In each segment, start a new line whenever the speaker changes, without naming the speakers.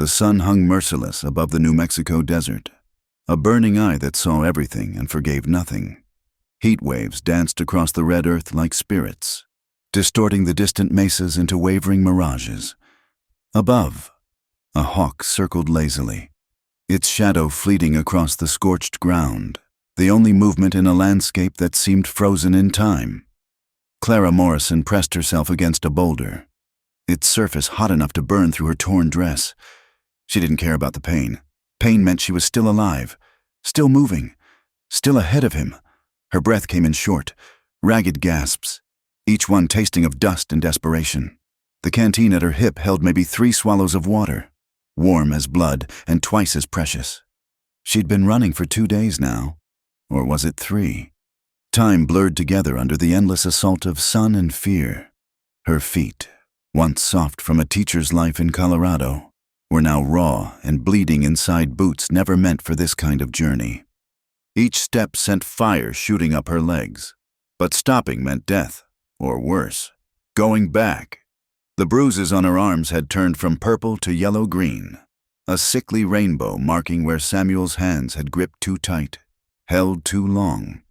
The sun hung merciless above the New Mexico desert, a burning eye that saw everything and forgave nothing. Heat waves danced across the red earth like spirits, distorting the distant mesas into wavering mirages. Above, a hawk circled lazily, its shadow fleeting across the scorched ground, the only movement in a landscape that seemed frozen in time. Clara Morrison pressed herself against a boulder, its surface hot enough to burn through her torn dress. She didn't care about the pain. Pain meant she was still alive, still moving, still ahead of him. Her breath came in short, ragged gasps, each one tasting of dust and desperation. The canteen at her hip held maybe 3 swallows of water, warm as blood and twice as precious. She'd been running for 2 days now, or was it 3? Time blurred together under the endless assault of sun and fear. Her feet, once soft from a teacher's life in Colorado, were now raw and bleeding inside boots never meant for this kind of journey. Each step sent fire shooting up her legs, but stopping meant death, or worse, going back. The bruises on her arms had turned from purple to yellow-green, a sickly rainbow marking where Samuel's hands had gripped too tight, held too long.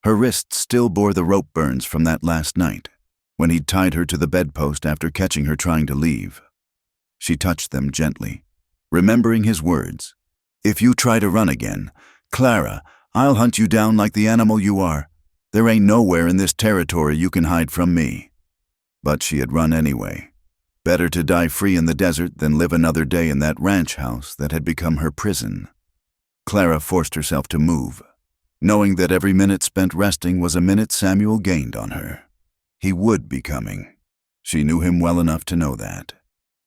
Her wrists still bore the rope burns from that last night, when he'd tied her to the bedpost after catching her trying to leave. She touched them gently, remembering his words. "If you try to run again, Clara, I'll hunt you down like the animal you are. There ain't nowhere in this territory you can hide from me." But she had run anyway. Better to die free in the desert than live another day in that ranch house that had become her prison. Clara forced herself to move, knowing that every minute spent resting was a minute Samuel gained on her. He would be coming. She knew him well enough to know that.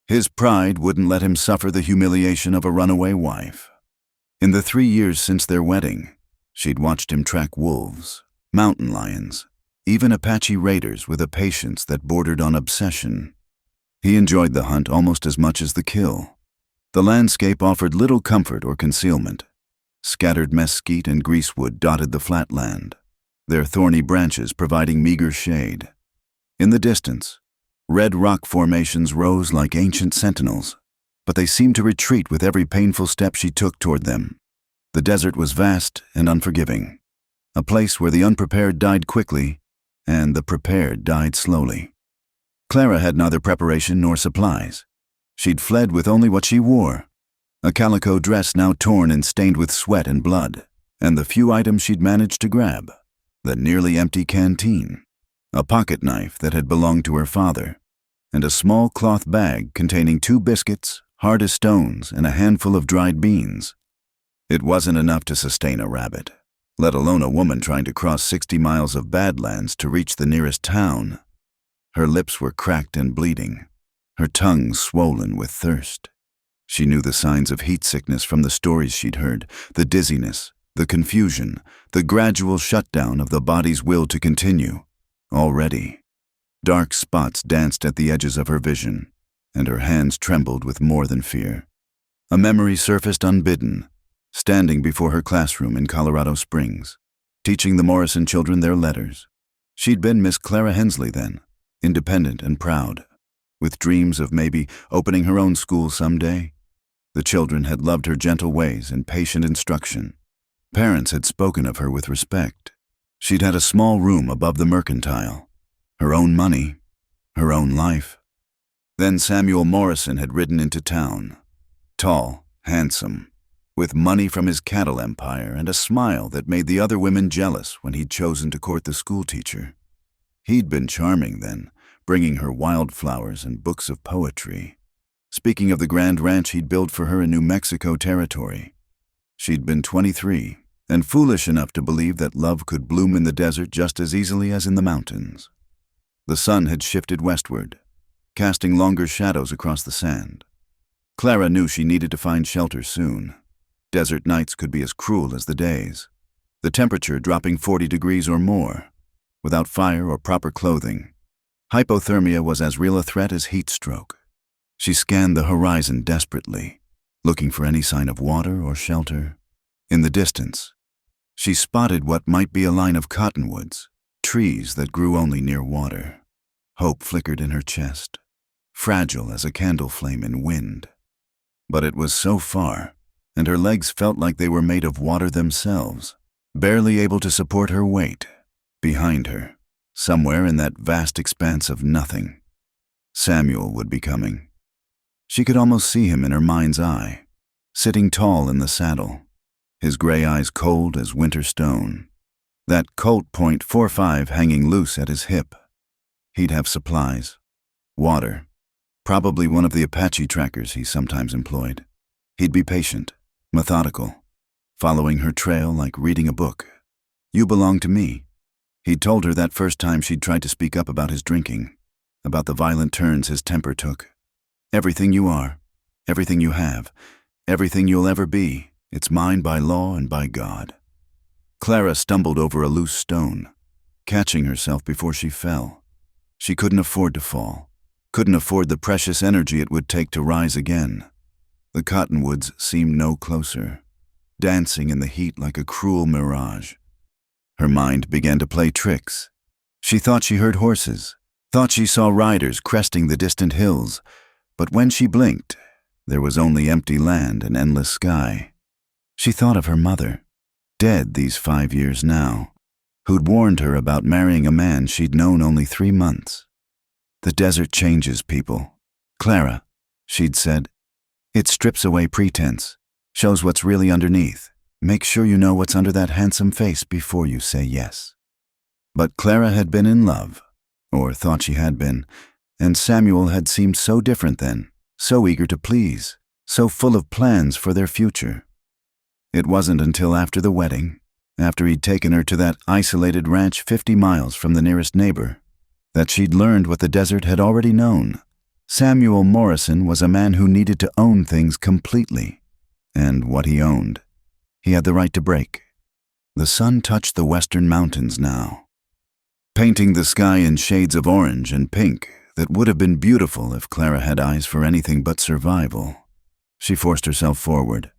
His pride wouldn't let him suffer the humiliation of a runaway wife. In the 3 years since their wedding, she'd watched him track wolves, mountain lions, even Apache raiders with a patience that bordered on obsession. He enjoyed the hunt almost as much as the kill. The landscape offered little comfort or concealment. Scattered mesquite and greasewood dotted the flatland, their thorny branches providing meager shade. In the distance, red rock formations rose like ancient sentinels, but they seemed to retreat with every painful step she took toward them. The desert was vast and unforgiving, a place where the unprepared died quickly and the prepared died slowly. Clara had neither preparation nor supplies. She'd fled with only what she wore, a calico dress now torn and stained with sweat and blood, and the few items she'd managed to grab, the nearly empty canteen, a pocket knife that had belonged to her father, and a small cloth bag containing 2 biscuits, hard as stones, and a handful of dried beans. It wasn't enough to sustain a rabbit, let alone a woman trying to cross 60 miles of badlands to reach the nearest town. Her lips were cracked and bleeding, her tongue swollen with thirst. She knew the signs of heat sickness from the stories she'd heard, the dizziness, the confusion, the gradual shutdown of the body's will to continue. Already, dark spots danced at the edges of her vision, and her hands trembled with more than fear. A memory surfaced unbidden, standing before her classroom in Colorado Springs, teaching the Morrison children their letters. She'd been Miss Clara Hensley then, independent and proud, with dreams of maybe opening her own school someday. The children had loved her gentle ways and patient instruction. Parents had spoken of her with respect. She'd had a small room above the mercantile, her own money, her own life. Then Samuel Morrison had ridden into town, tall, handsome, with money from his cattle empire and a smile that made the other women jealous when he'd chosen to court the schoolteacher. He'd been charming then, bringing her wildflowers and books of poetry, speaking of the grand ranch he'd built for her in New Mexico territory. She'd been 23, and foolish enough to believe that love could bloom in the desert just as easily as in the mountains. The sun had shifted westward, casting longer shadows across the sand. Clara knew she needed to find shelter soon. Desert nights could be as cruel as the days, the temperature dropping 40 degrees or more. Without fire or proper clothing, hypothermia was as real a threat as heat stroke. She scanned the horizon desperately, looking for any sign of water or shelter. In the distance, she spotted what might be a line of cottonwoods, trees that grew only near water. Hope flickered in her chest, fragile as a candle flame in wind. But it was so far, and her legs felt like they were made of water themselves, barely able to support her weight. Behind her, somewhere in that vast expanse of nothing, Samuel would be coming. She could almost see him in her mind's eye, sitting tall in the saddle, his gray eyes cold as winter stone, that Colt .45 hanging loose at his hip. He'd have supplies, water, probably one of the Apache trackers he sometimes employed. He'd be patient, methodical, following her trail like reading a book. "You belong to me." He'd told her that first time she'd tried to speak up about his drinking, about the violent turns his temper took. "Everything you are, everything you have, everything you'll ever be, it's mine by law and by God." Clara stumbled over a loose stone, catching herself before she fell. She couldn't afford to fall, couldn't afford the precious energy it would take to rise again. The cottonwoods seemed no closer, dancing in the heat like a cruel mirage. Her mind began to play tricks. She thought she heard horses, thought she saw riders cresting the distant hills, but when she blinked, there was only empty land and endless sky. She thought of her mother, dead these 5 years now, who'd warned her about marrying a man she'd known only 3 months. "The desert changes people, Clara," she'd said. "It strips away pretense, shows what's really underneath. Make sure you know what's under that handsome face before you say yes." But Clara had been in love, or thought she had been, and Samuel had seemed so different then, so eager to please, so full of plans for their future. It wasn't until after the wedding, after he'd taken her to that isolated ranch 50 miles from the nearest neighbor, that she'd learned what the desert had already known. Samuel Morrison was a man who needed to own things completely, and what he owned, he had the right to break. The sun touched the western mountains now, painting the sky in shades of orange and pink that would have been beautiful if Clara had eyes for anything but survival. She forced herself forward,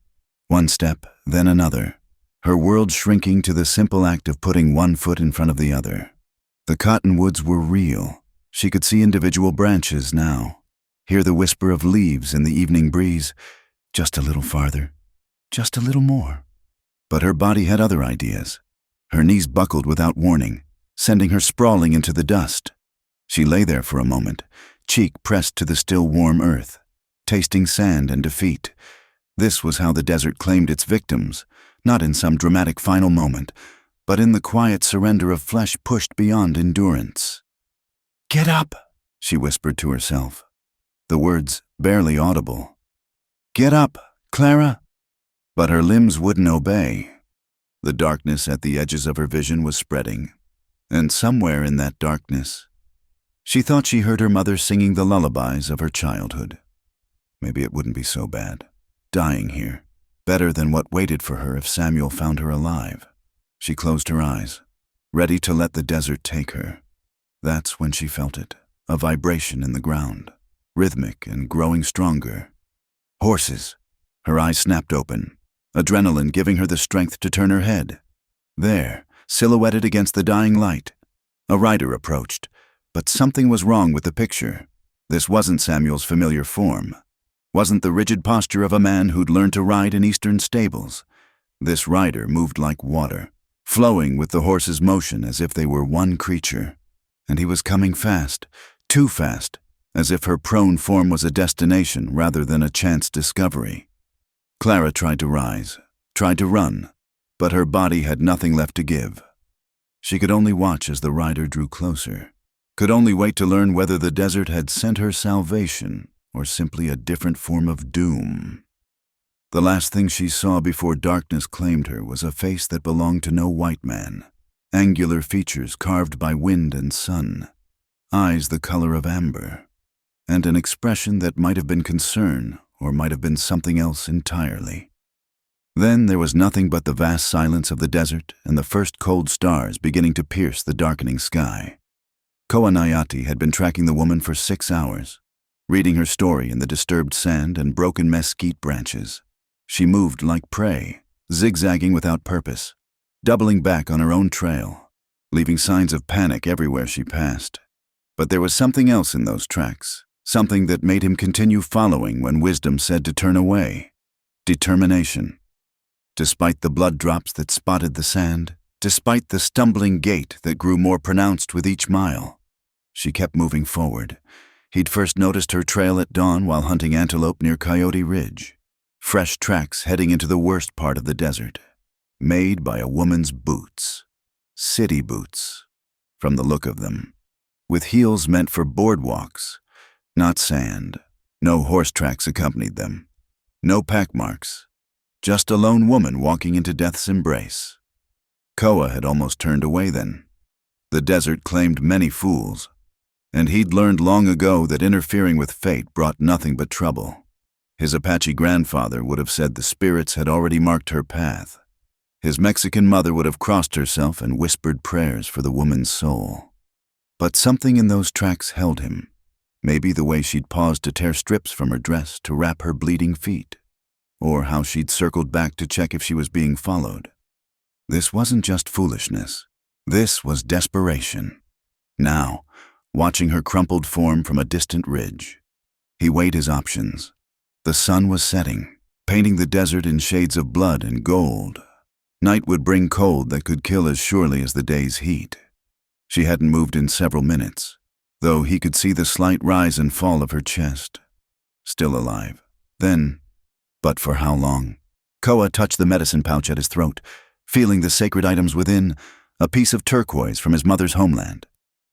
one step, then another, her world shrinking to the simple act of putting one foot in front of the other. The cottonwoods were real. She could see individual branches now, hear the whisper of leaves in the evening breeze, just a little farther, just a little more. But her body had other ideas. Her knees buckled without warning, sending her sprawling into the dust. She lay there for a moment, cheek pressed to the still warm earth, tasting sand and defeat. This was how the desert claimed its victims, not in some dramatic final moment, but in the quiet surrender of flesh pushed beyond endurance. "Get up," she whispered to herself, the words barely audible. "Get up, Clara." But her limbs wouldn't obey. The darkness at the edges of her vision was spreading, and somewhere in that darkness, she thought she heard her mother singing the lullabies of her childhood. Maybe it wouldn't be so bad, dying here, better than what waited for her if Samuel found her alive. She closed her eyes, ready to let the desert take her. That's when she felt it, a vibration in the ground, rhythmic and growing stronger. Horses. Her eyes snapped open, adrenaline giving her the strength to turn her head. There, silhouetted against the dying light, a rider approached, but something was wrong with the picture. This wasn't Samuel's familiar form, wasn't the rigid posture of a man who'd learned to ride in eastern stables. This rider moved like water, flowing with the horse's motion as if they were one creature. And he was coming fast, too fast, as if her prone form was a destination rather than a chance discovery. Clara tried to rise, tried to run, but her body had nothing left to give. She could only watch as the rider drew closer, could only wait to learn whether the desert had sent her salvation or simply a different form of doom. The last thing she saw before darkness claimed her was a face that belonged to no white man, angular features carved by wind and sun, eyes the color of amber, and an expression that might have been concern or might have been something else entirely. Then there was nothing but the vast silence of the desert and the first cold stars beginning to pierce the darkening sky. Koanayati had been tracking the woman for 6 hours, reading her story in the disturbed sand and broken mesquite branches. She moved like prey, zigzagging without purpose, doubling back on her own trail, leaving signs of panic everywhere she passed. But there was something else in those tracks, something that made him continue following when wisdom said to turn away. Determination. Despite the blood drops that spotted the sand, despite the stumbling gait that grew more pronounced with each mile, she kept moving forward. He'd first noticed her trail at dawn while hunting antelope near Coyote Ridge. Fresh tracks heading into the worst part of the desert, made by a woman's boots. City boots, from the look of them, with heels meant for boardwalks, not sand. No horse tracks accompanied them. No pack marks. Just a lone woman walking into death's embrace. Koa had almost turned away then. The desert claimed many fools, and he'd learned long ago that interfering with fate brought nothing but trouble. His Apache grandfather would have said the spirits had already marked her path. His Mexican mother would have crossed herself and whispered prayers for the woman's soul. But something in those tracks held him. Maybe the way she'd paused to tear strips from her dress to wrap her bleeding feet, or how she'd circled back to check if she was being followed. This wasn't just foolishness. This was desperation. Now, watching her crumpled form from a distant ridge, he weighed his options. The sun was setting, painting the desert in shades of blood and gold. Night would bring cold that could kill as surely as the day's heat. She hadn't moved in several minutes, though he could see the slight rise and fall of her chest. Still alive. Then, but for how long? Koa touched the medicine pouch at his throat, feeling the sacred items within, a piece of turquoise from his mother's homeland,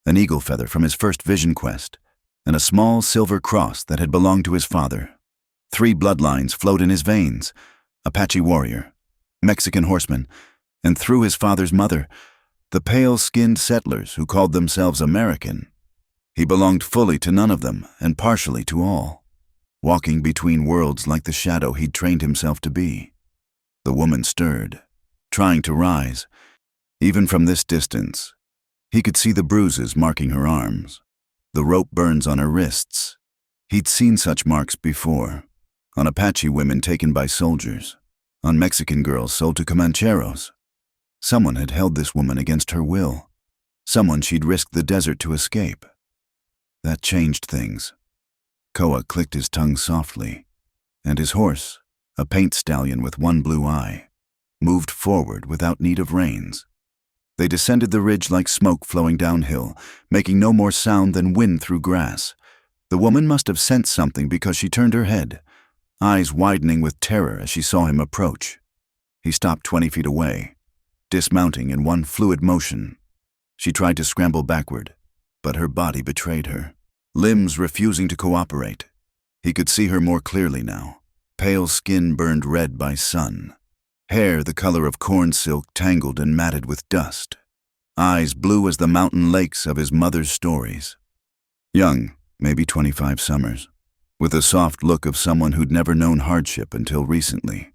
an eagle feather from his first vision quest, and a small silver cross that had belonged to his father. 3 bloodlines flowed in his veins: Apache warrior, Mexican horseman, and through his father's mother, the pale-skinned settlers who called themselves American. He belonged fully to none of them and partially to all, walking between worlds like the shadow he'd trained himself to be. The woman stirred, trying to rise. Even from this distance, he could see the bruises marking her arms, the rope burns on her wrists. He'd seen such marks before, on Apache women taken by soldiers, on Mexican girls sold to Comancheros. Someone had held this woman against her will. Someone she'd risked the desert to escape. That changed things. Koa clicked his tongue softly, and his horse, a paint stallion with one blue eye, moved forward without need of reins. They descended the ridge like smoke flowing downhill, making no more sound than wind through grass. The woman must have sensed something because she turned her head, eyes widening with terror as she saw him approach. He stopped 20 feet away, dismounting in one fluid motion. She tried to scramble backward, but her body betrayed her, limbs refusing to cooperate. He could see her more clearly now, pale skin burned red by sun, hair the color of corn silk tangled and matted with dust, eyes blue as the mountain lakes of his mother's stories. Young, maybe 25 summers, with the soft look of someone who'd never known hardship until recently.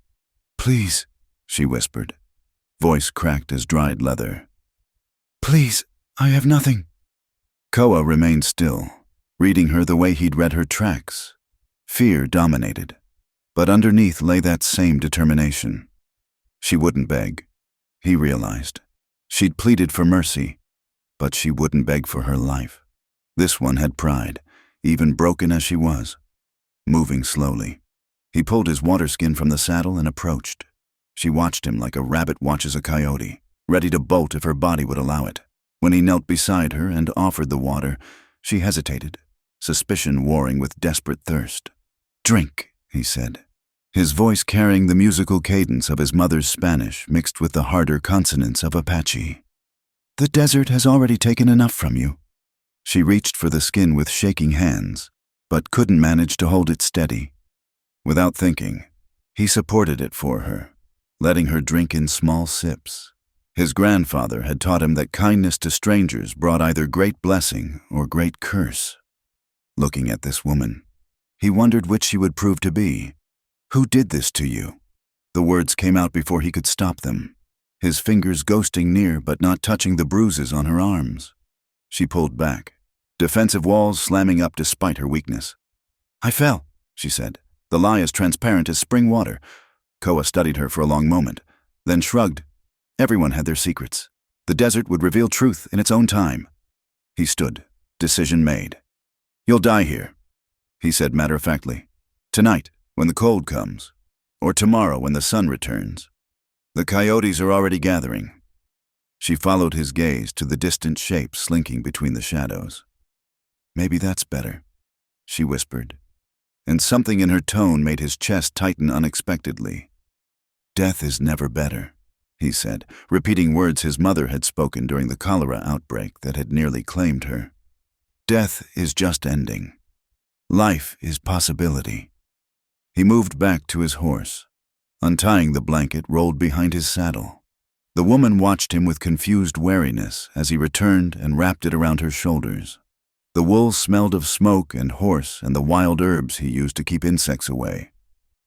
"Please," she whispered, voice cracked as dried leather. "Please, I have nothing." Koa remained still, reading her the way he'd read her tracks. Fear dominated, but underneath lay that same determination. She wouldn't beg, he realized. She'd pleaded for mercy, but she wouldn't beg for her life. This one had pride, even broken as she was. Moving slowly, he pulled his water skin from the saddle and approached. She watched him like a rabbit watches a coyote, ready to bolt if her body would allow it. When he knelt beside her and offered the water, she hesitated, suspicion warring with desperate thirst. "Drink," he said, his voice carrying the musical cadence of his mother's Spanish mixed with the harder consonants of Apache. "The desert has already taken enough from you." She reached for the skin with shaking hands, but couldn't manage to hold it steady. Without thinking, he supported it for her, letting her drink in small sips. His grandfather had taught him that kindness to strangers brought either great blessing or great curse. Looking at this woman, he wondered which she would prove to be. "Who did this to you?" The words came out before he could stop them, his fingers ghosting near but not touching the bruises on her arms. She pulled back, defensive walls slamming up despite her weakness. "I fell," she said, the lie as transparent as spring water. Koa studied her for a long moment, then shrugged. Everyone had their secrets. The desert would reveal truth in its own time. He stood, decision made. "You'll die here. he said matter-of-factly. Tonight, when the cold comes. Or tomorrow when the sun returns. The coyotes are already gathering. She followed his gaze to the distant shape slinking between the shadows. Maybe that's better, she whispered, and something in her tone made his chest tighten unexpectedly. Death is never better, he said, repeating words his mother had spoken during the cholera outbreak that had nearly claimed her. Death is just ending. Life is possibility. He moved back to his horse, untying the blanket rolled behind his saddle. The woman watched him with confused wariness as he returned and wrapped it around her shoulders. The wool smelled of smoke and horse and the wild herbs he used to keep insects away.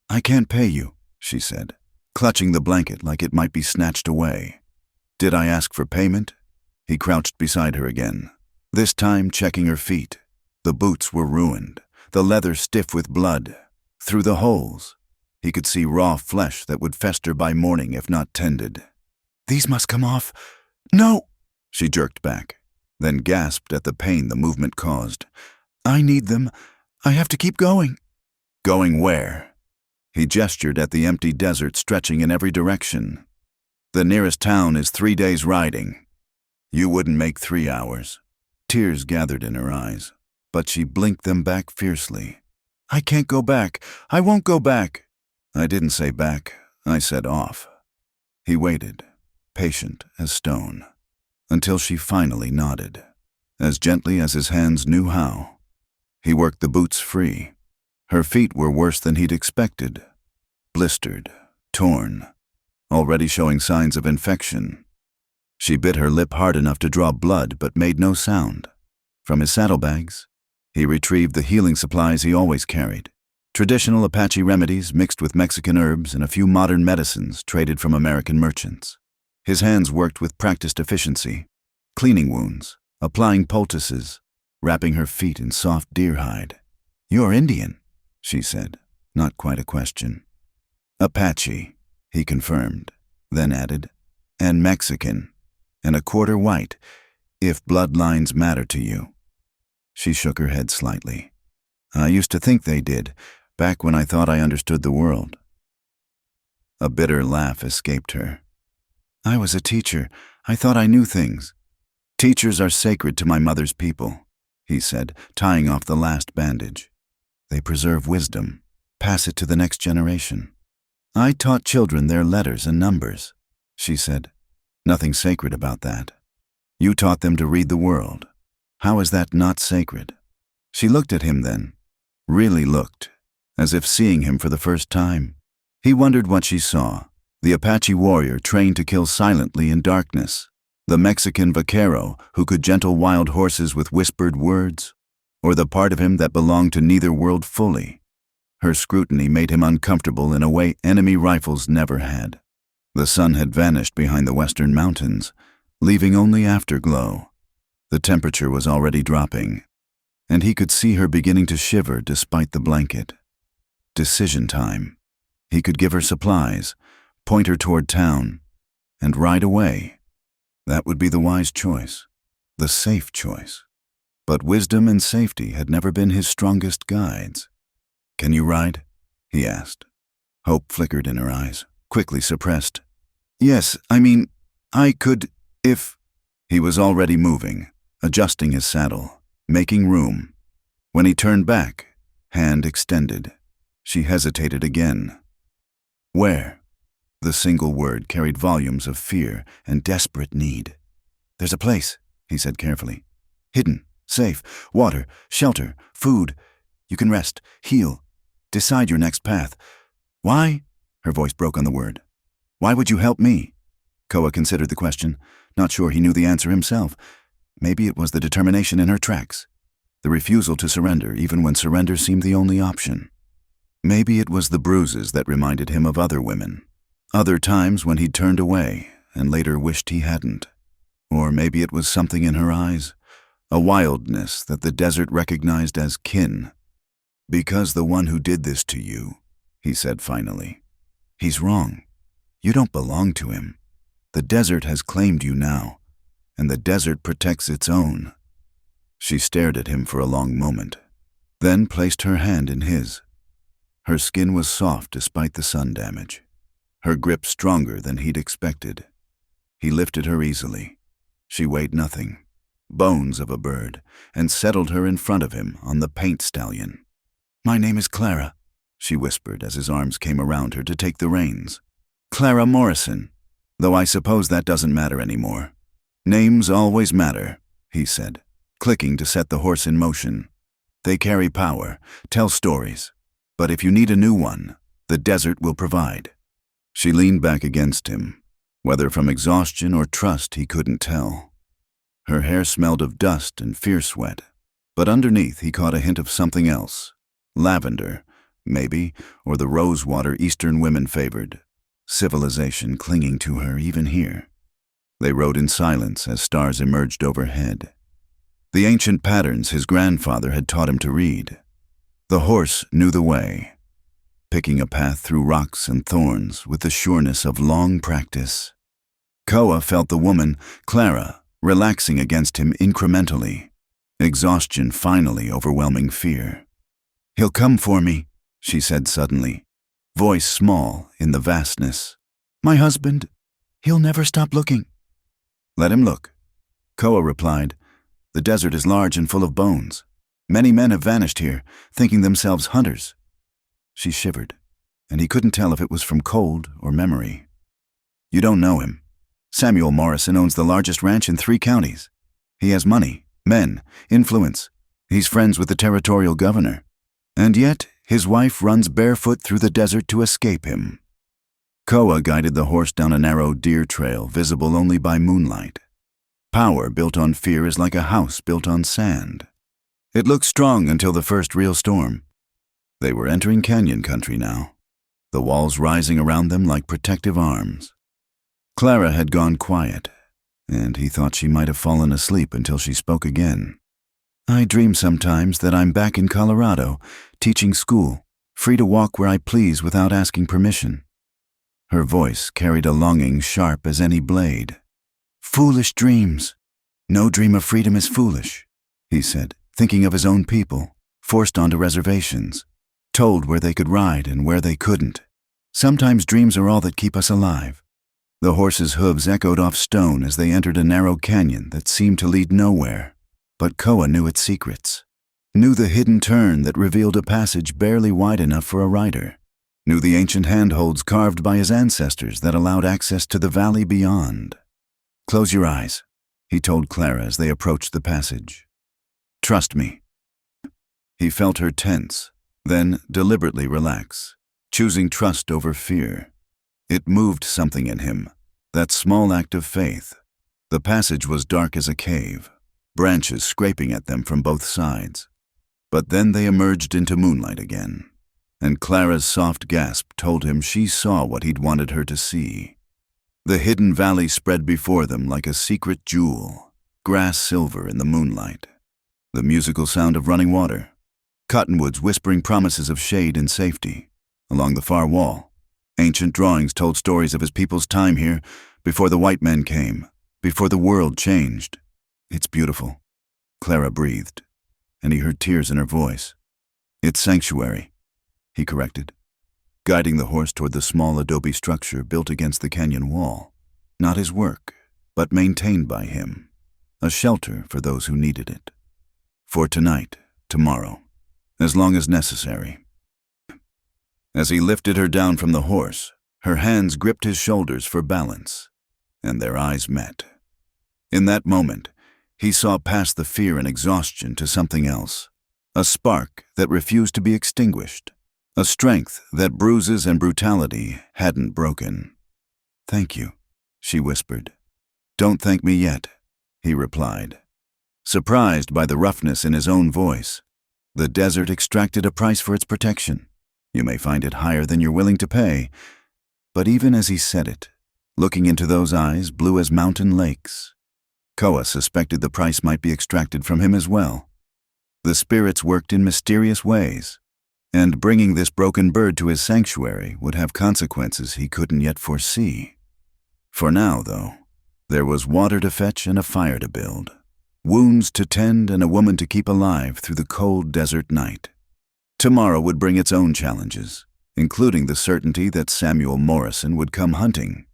I can't pay you, she said, clutching the blanket like it might be snatched away. Did I ask for payment? He crouched beside her again, this time checking her feet. The boots were ruined, the leather stiff with blood. Through the holes, he could see raw flesh that would fester by morning if not tended. These must come off. No, she jerked back, then gasped at the pain the movement caused. I need them. I have to keep going. Going where? He gestured at the empty desert stretching in every direction. The nearest town is 3 days riding. You wouldn't make 3 hours. Tears gathered in her eyes, but she blinked them back fiercely. I can't go back. I won't go back. I didn't say back. I said off. He waited, patient as stone, until she finally nodded, as gently as his hands knew how. He worked the boots free. Her feet were worse than he'd expected, blistered, torn, already showing signs of infection. She bit her lip hard enough to draw blood but made no sound. From his saddlebags, he retrieved the healing supplies he always carried, traditional Apache remedies mixed with Mexican herbs and a few modern medicines traded from American merchants. His hands worked with practiced efficiency, cleaning wounds, applying poultices, wrapping her feet in soft deer hide. You're Indian, she said, not quite a question. Apache, he confirmed, then added, and Mexican, and a quarter white, if bloodlines matter to you. She shook her head slightly. I used to think they did, back when I thought I understood the world. A bitter laugh escaped her. I was a teacher. I thought I knew things. Teachers are sacred to my mother's people, he said, tying off the last bandage. They preserve wisdom, pass it to the next generation. I taught children their letters and numbers, she said. Nothing sacred about that. You taught them to read the world. How is that not sacred? She looked at him then, really looked, as if seeing him for the first time. He wondered what she saw. The Apache warrior trained to kill silently in darkness, the Mexican vaquero who could gentle wild horses with whispered words, or the part of him that belonged to neither world fully. Her scrutiny made him uncomfortable in a way enemy rifles never had. The sun had vanished behind the western mountains, leaving only afterglow. The temperature was already dropping, and he could see her beginning to shiver despite the blanket. Decision time. He could give her supplies, point her toward town, and ride away. That would be the wise choice, the safe choice. But wisdom and safety had never been his strongest guides. Can you ride? He asked. Hope flickered in her eyes, quickly suppressed. Yes, I could, if... He was already moving, adjusting his saddle, making room. When he turned back, hand extended, she hesitated again. Where? The single word carried volumes of fear and desperate need. There's a place, he said carefully. Hidden, safe, water, shelter, food. You can rest, heal, decide your next path. Why? Her voice broke on the word. Why would you help me? Koa considered the question, not sure he knew the answer himself. Maybe it was the determination in her tracks, the refusal to surrender even when surrender seemed the only option. Maybe it was the bruises that reminded him of other women, other times when he'd turned away and later wished he hadn't. Or maybe it was something in her eyes, a wildness that the desert recognized as kin. Because the one who did this to you, he said finally, he's wrong. You don't belong to him. The desert has claimed you now, and the desert protects its own. She stared at him for a long moment, then placed her hand in his. Her skin was soft despite the sun damage, her grip stronger than he'd expected. He lifted her easily. She weighed nothing, bones of a bird, and settled her in front of him on the paint stallion. "My name is Clara," she whispered as his arms came around her to take the reins. "Clara Morrison, though I suppose that doesn't matter anymore." "Names always matter," he said, clicking to set the horse in motion. "They carry power, tell stories. But if you need a new one, the desert will provide." She leaned back against him, whether from exhaustion or trust he couldn't tell. Her hair smelled of dust and fear sweat, but underneath he caught a hint of something else. Lavender, maybe, or the rose water Eastern women favored. Civilization clinging to her even here. They rode in silence as stars emerged overhead. The ancient patterns his grandfather had taught him to read. The horse knew the way, picking a path through rocks and thorns with the sureness of long practice. Koa felt the woman, Clara, relaxing against him incrementally, exhaustion finally overwhelming fear. "He'll come for me," she said suddenly, voice small in the vastness. "My husband, he'll never stop looking." "Let him look," Koa replied. "The desert is large and full of bones. Many men have vanished here, thinking themselves hunters." She shivered, and he couldn't tell if it was from cold or memory. "You don't know him. Samuel Morrison owns the largest ranch in 3 counties. He has money, men, influence. He's friends with the territorial governor. And yet, his wife runs barefoot through the desert to escape him." Koa guided the horse down a narrow deer trail visible only by moonlight. Power built on fear is like a house built on sand. It looked strong until the first real storm. They were entering canyon country now, the walls rising around them like protective arms. Clara had gone quiet, and he thought she might have fallen asleep until she spoke again. "I dream sometimes that I'm back in Colorado, teaching school, free to walk where I please without asking permission." Her voice carried a longing sharp as any blade. "Foolish dreams. No dream of freedom is foolish," he said, thinking of his own people, forced onto reservations, told where they could ride and where they couldn't. Sometimes dreams are all that keep us alive. The horse's hooves echoed off stone as they entered a narrow canyon that seemed to lead nowhere, but Koa knew its secrets, knew the hidden turn that revealed a passage barely wide enough for a rider, knew the ancient handholds carved by his ancestors that allowed access to the valley beyond. "Close your eyes," he told Clara as they approached the passage. "Trust me." He felt her tense, then deliberately relax, choosing trust over fear. It moved something in him, that small act of faith. The passage was dark as a cave, branches scraping at them from both sides. But then they emerged into moonlight again, and Clara's soft gasp told him she saw what he'd wanted her to see. The hidden valley spread before them like a secret jewel, grass silver in the moonlight. The musical sound of running water, cottonwoods whispering promises of shade and safety. Along the far wall, ancient drawings told stories of his people's time here before the white men came, before the world changed. "It's beautiful," Clara breathed, and he heard tears in her voice. "It's sanctuary," he corrected, guiding the horse toward the small adobe structure built against the canyon wall. Not his work, but maintained by him, a shelter for those who needed it. For tonight, tomorrow, as long as necessary. As he lifted her down from the horse, her hands gripped his shoulders for balance, and their eyes met. In that moment, he saw past the fear and exhaustion to something else, a spark that refused to be extinguished, a strength that bruises and brutality hadn't broken. "Thank you," she whispered. "Don't thank me yet," he replied. Surprised by the roughness in his own voice, the desert extracted a price for its protection. You may find it higher than you're willing to pay. But even as he said it, looking into those eyes blue as mountain lakes, Koa suspected the price might be extracted from him as well. The spirits worked in mysterious ways, and bringing this broken bird to his sanctuary would have consequences he couldn't yet foresee. For now, though, there was water to fetch and a fire to build, wounds to tend and a woman to keep alive through the cold desert night. Tomorrow would bring its own challenges, including the certainty that Samuel Morrison would come hunting.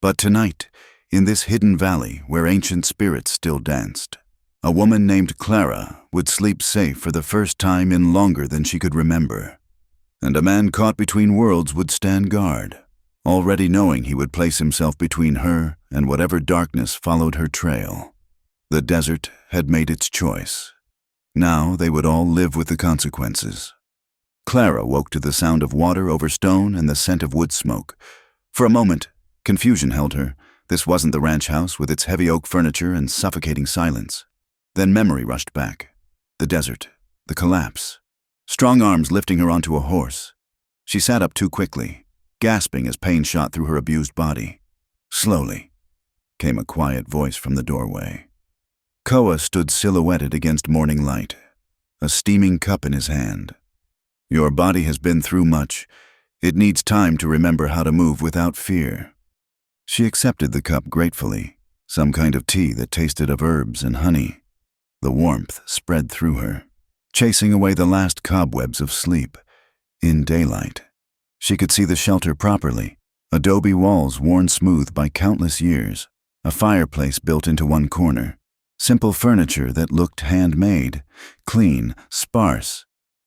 But tonight, in this hidden valley where ancient spirits still danced, a woman named Clara would sleep safe for the first time in longer than she could remember. And a man caught between worlds would stand guard, already knowing he would place himself between her and whatever darkness followed her trail. The desert had made its choice. Now they would all live with the consequences. Clara woke to the sound of water over stone and the scent of wood smoke. For a moment, confusion held her. This wasn't the ranch house with its heavy oak furniture and suffocating silence. Then memory rushed back. The desert, the collapse. Strong arms lifting her onto a horse. She sat up too quickly, gasping as pain shot through her abused body. Slowly came a quiet voice from the doorway. Koa stood silhouetted against morning light, a steaming cup in his hand. Your body has been through much. It needs time to remember how to move without fear. She accepted the cup gratefully, some kind of tea that tasted of herbs and honey. The warmth spread through her, chasing away the last cobwebs of sleep. In daylight, she could see the shelter properly, adobe walls worn smooth by countless years, a fireplace built into one corner, simple furniture that looked handmade, clean, sparse,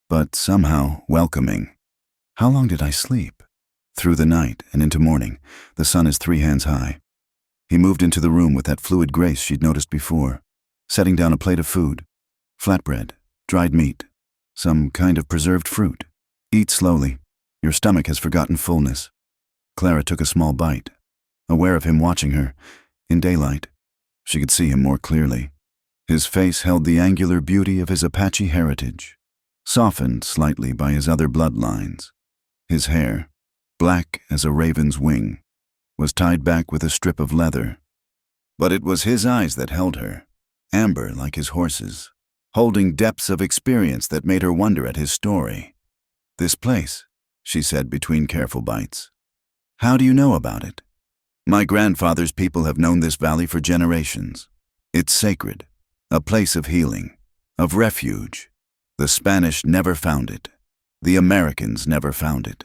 but somehow welcoming. How long did I sleep? Through the night and into morning, the sun is 3 hands high. He moved into the room with that fluid grace she'd noticed before, setting down a plate of food, flatbread, dried meat, some kind of preserved fruit. Eat slowly. Your stomach has forgotten fullness. Clara took a small bite, aware of him watching her. In daylight, she could see him more clearly. His face held the angular beauty of his Apache heritage, softened slightly by his other bloodlines. His hair, black as a raven's wing, was tied back with a strip of leather. But it was his eyes that held her, amber like his horse's, holding depths of experience that made her wonder at his story. "This place," she said between careful bites. "How do you know about it?" "My grandfather's people have known this valley for generations. It's sacred, a place of healing, of refuge. The Spanish never found it. The Americans never found it."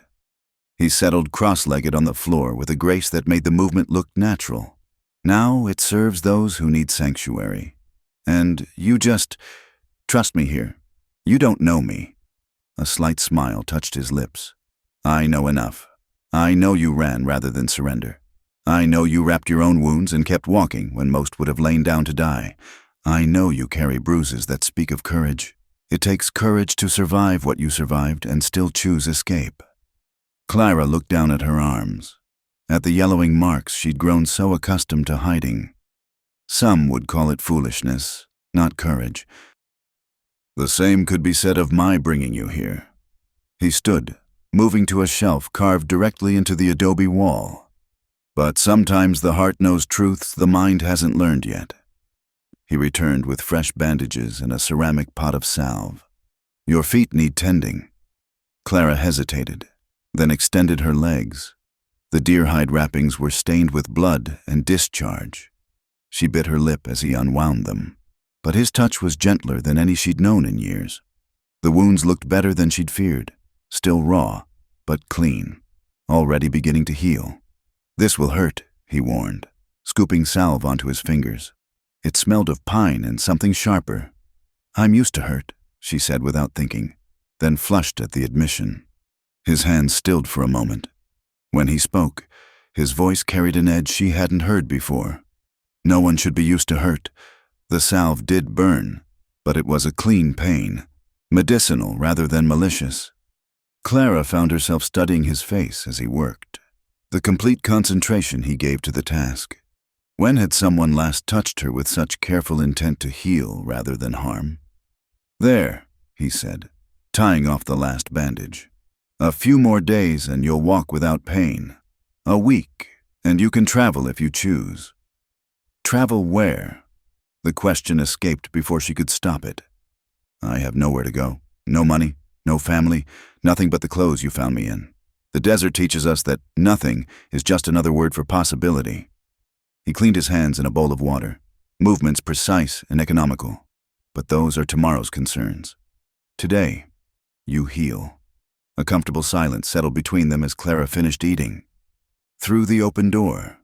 He settled cross-legged on the floor with a grace that made the movement look natural. "Now it serves those who need sanctuary. And you just trust me here. You don't know me." A slight smile touched his lips. "I know enough. I know you ran rather than surrender. I know you wrapped your own wounds and kept walking when most would have lain down to die. I know you carry bruises that speak of courage. It takes courage to survive what you survived and still choose escape." Clara looked down at her arms, at the yellowing marks she'd grown so accustomed to hiding. Some would call it foolishness, not courage. "The same could be said of my bringing you here." He stood, moving to a shelf carved directly into the adobe wall. "But sometimes the heart knows truths the mind hasn't learned yet." He returned with fresh bandages and a ceramic pot of salve. "Your feet need tending." Clara hesitated, then extended her legs. The deer-hide wrappings were stained with blood and discharge. She bit her lip as he unwound them, but his touch was gentler than any she'd known in years. The wounds looked better than she'd feared, still raw, but clean, already beginning to heal. "This will hurt," he warned, scooping salve onto his fingers. It smelled of pine and something sharper. "I'm used to hurt," she said without thinking, then flushed at the admission. His hands stilled for a moment. When he spoke, his voice carried an edge she hadn't heard before. No one should be used to hurt. The salve did burn, but it was a clean pain, medicinal rather than malicious. Clara found herself studying his face as he worked, the complete concentration he gave to the task. When had someone last touched her with such careful intent to heal rather than harm? "There," he said, tying off the last bandage. "A few more days and you'll walk without pain. A week, and you can travel if you choose." Travel where? The question escaped before she could stop it. "I have nowhere to go. No money, no family, nothing but the clothes you found me in. The desert teaches us that nothing is just another word for possibility." He cleaned his hands in a bowl of water, movements precise and economical. But those are tomorrow's concerns. Today, You heal. A comfortable silence settled between them as Clara finished eating. Through the open door,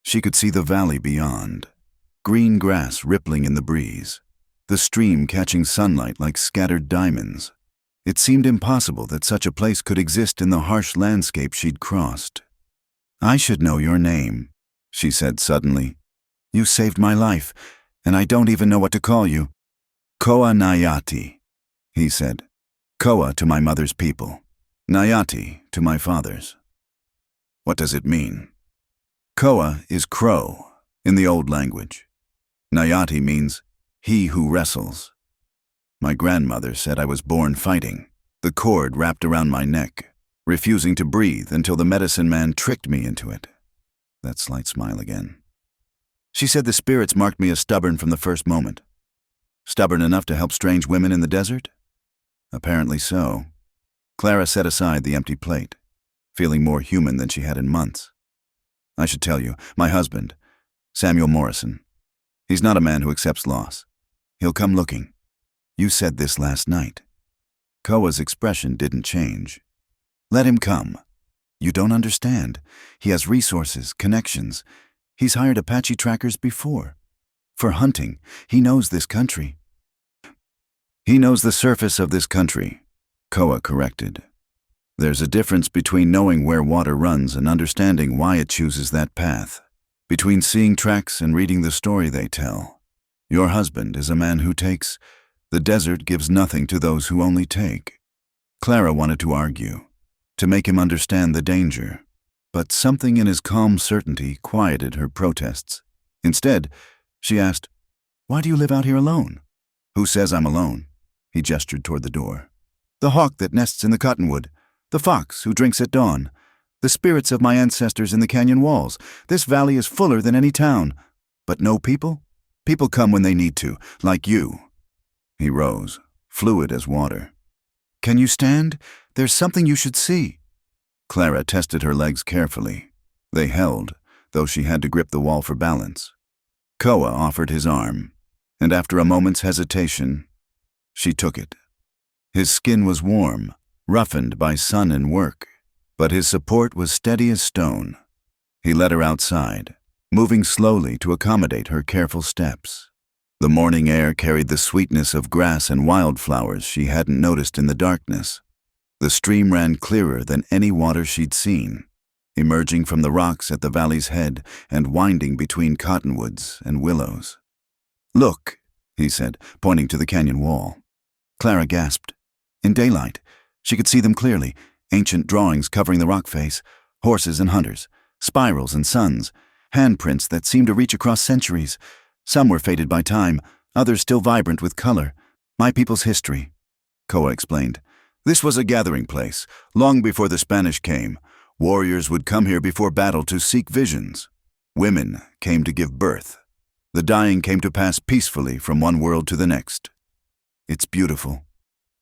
she could see the valley beyond. Green grass rippling in the breeze, the stream catching sunlight like scattered diamonds. It seemed impossible that such a place could exist in the harsh landscape she'd crossed. "I should know your name," she said suddenly. "You saved my life, and I don't even know what to call you." "Koa Nayati," he said. "Koa to my mother's people, Nayati to my father's." "What does it mean?" "Koa is crow in the old language. Nayati means he who wrestles. My grandmother said I was born fighting, the cord wrapped around my neck, refusing to breathe until the medicine man tricked me into it." That slight smile again. "She said the spirits marked me as stubborn from the first moment." "Stubborn enough to help strange women in the desert?" "Apparently so." Clara set aside the empty plate, feeling more human than she had in months. "I should tell you, my husband, Samuel Morrison. He's not a man who accepts loss. He'll come looking. You said this last night." Koa's expression didn't change. "Let him come. You don't understand. He has resources, connections. He's hired Apache trackers before. For hunting, he knows this country." "He knows the surface of this country," Koa corrected. "There's a difference between knowing where water runs and understanding why it chooses that path, between seeing tracks and reading the story they tell. Your husband is a man who takes. The desert gives nothing to those who only take." Clara wanted to argue, to make him understand the danger, but something in his calm certainty quieted her protests. Instead, she asked, "Why do you live out here alone?" "Who says I'm alone?" He gestured toward the door. "The hawk that nests in the cottonwood, the fox who drinks at dawn, the spirits of my ancestors in the canyon walls. This valley is fuller than any town. But no people? People come when they need to, like you." He rose, fluid as water. "Can you stand? There's something you should see." Clara tested her legs carefully. They held, though she had to grip the wall for balance. Koa offered his arm, and after a moment's hesitation, she took it. His skin was warm, roughened by sun and work, but his support was steady as stone. He led her outside, moving slowly to accommodate her careful steps. The morning air carried the sweetness of grass and wildflowers she hadn't noticed in the darkness. The stream ran clearer than any water she'd seen, emerging from the rocks at the valley's head and winding between cottonwoods and willows. "Look," he said, pointing to the canyon wall. Clara gasped. In daylight, she could see them clearly, ancient drawings covering the rock face, horses and hunters, spirals and suns, handprints that seemed to reach across centuries. Some were faded by time, others still vibrant with color. "My people's history," Koa explained. "This was a gathering place. Long before the Spanish came, warriors would come here before battle to seek visions. Women came to give birth. The dying came to pass peacefully from one world to the next." "It's beautiful."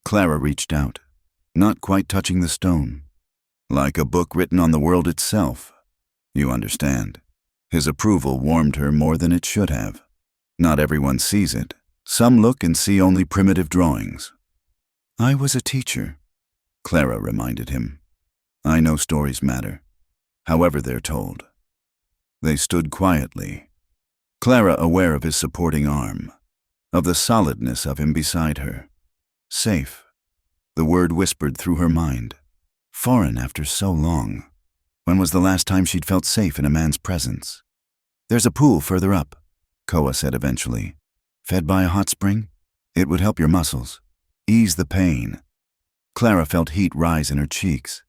Clara reached out, not quite touching the stone. "Like a book written on the world itself. You understand." His approval warmed her more than it should have. Not everyone sees it. Some look and see only primitive drawings. "I was a teacher," Clara reminded him. "I know stories matter, however they're told." They stood quietly, Clara aware of his supporting arm, of the solidness of him beside her. Safe. The word whispered through her mind. Foreign after so long. When was the last time she'd felt safe in a man's presence? "There's a pool further up," Koa said eventually. "Fed by a hot spring? It would help your muscles. Ease the pain." Clara felt heat rise in her cheeks.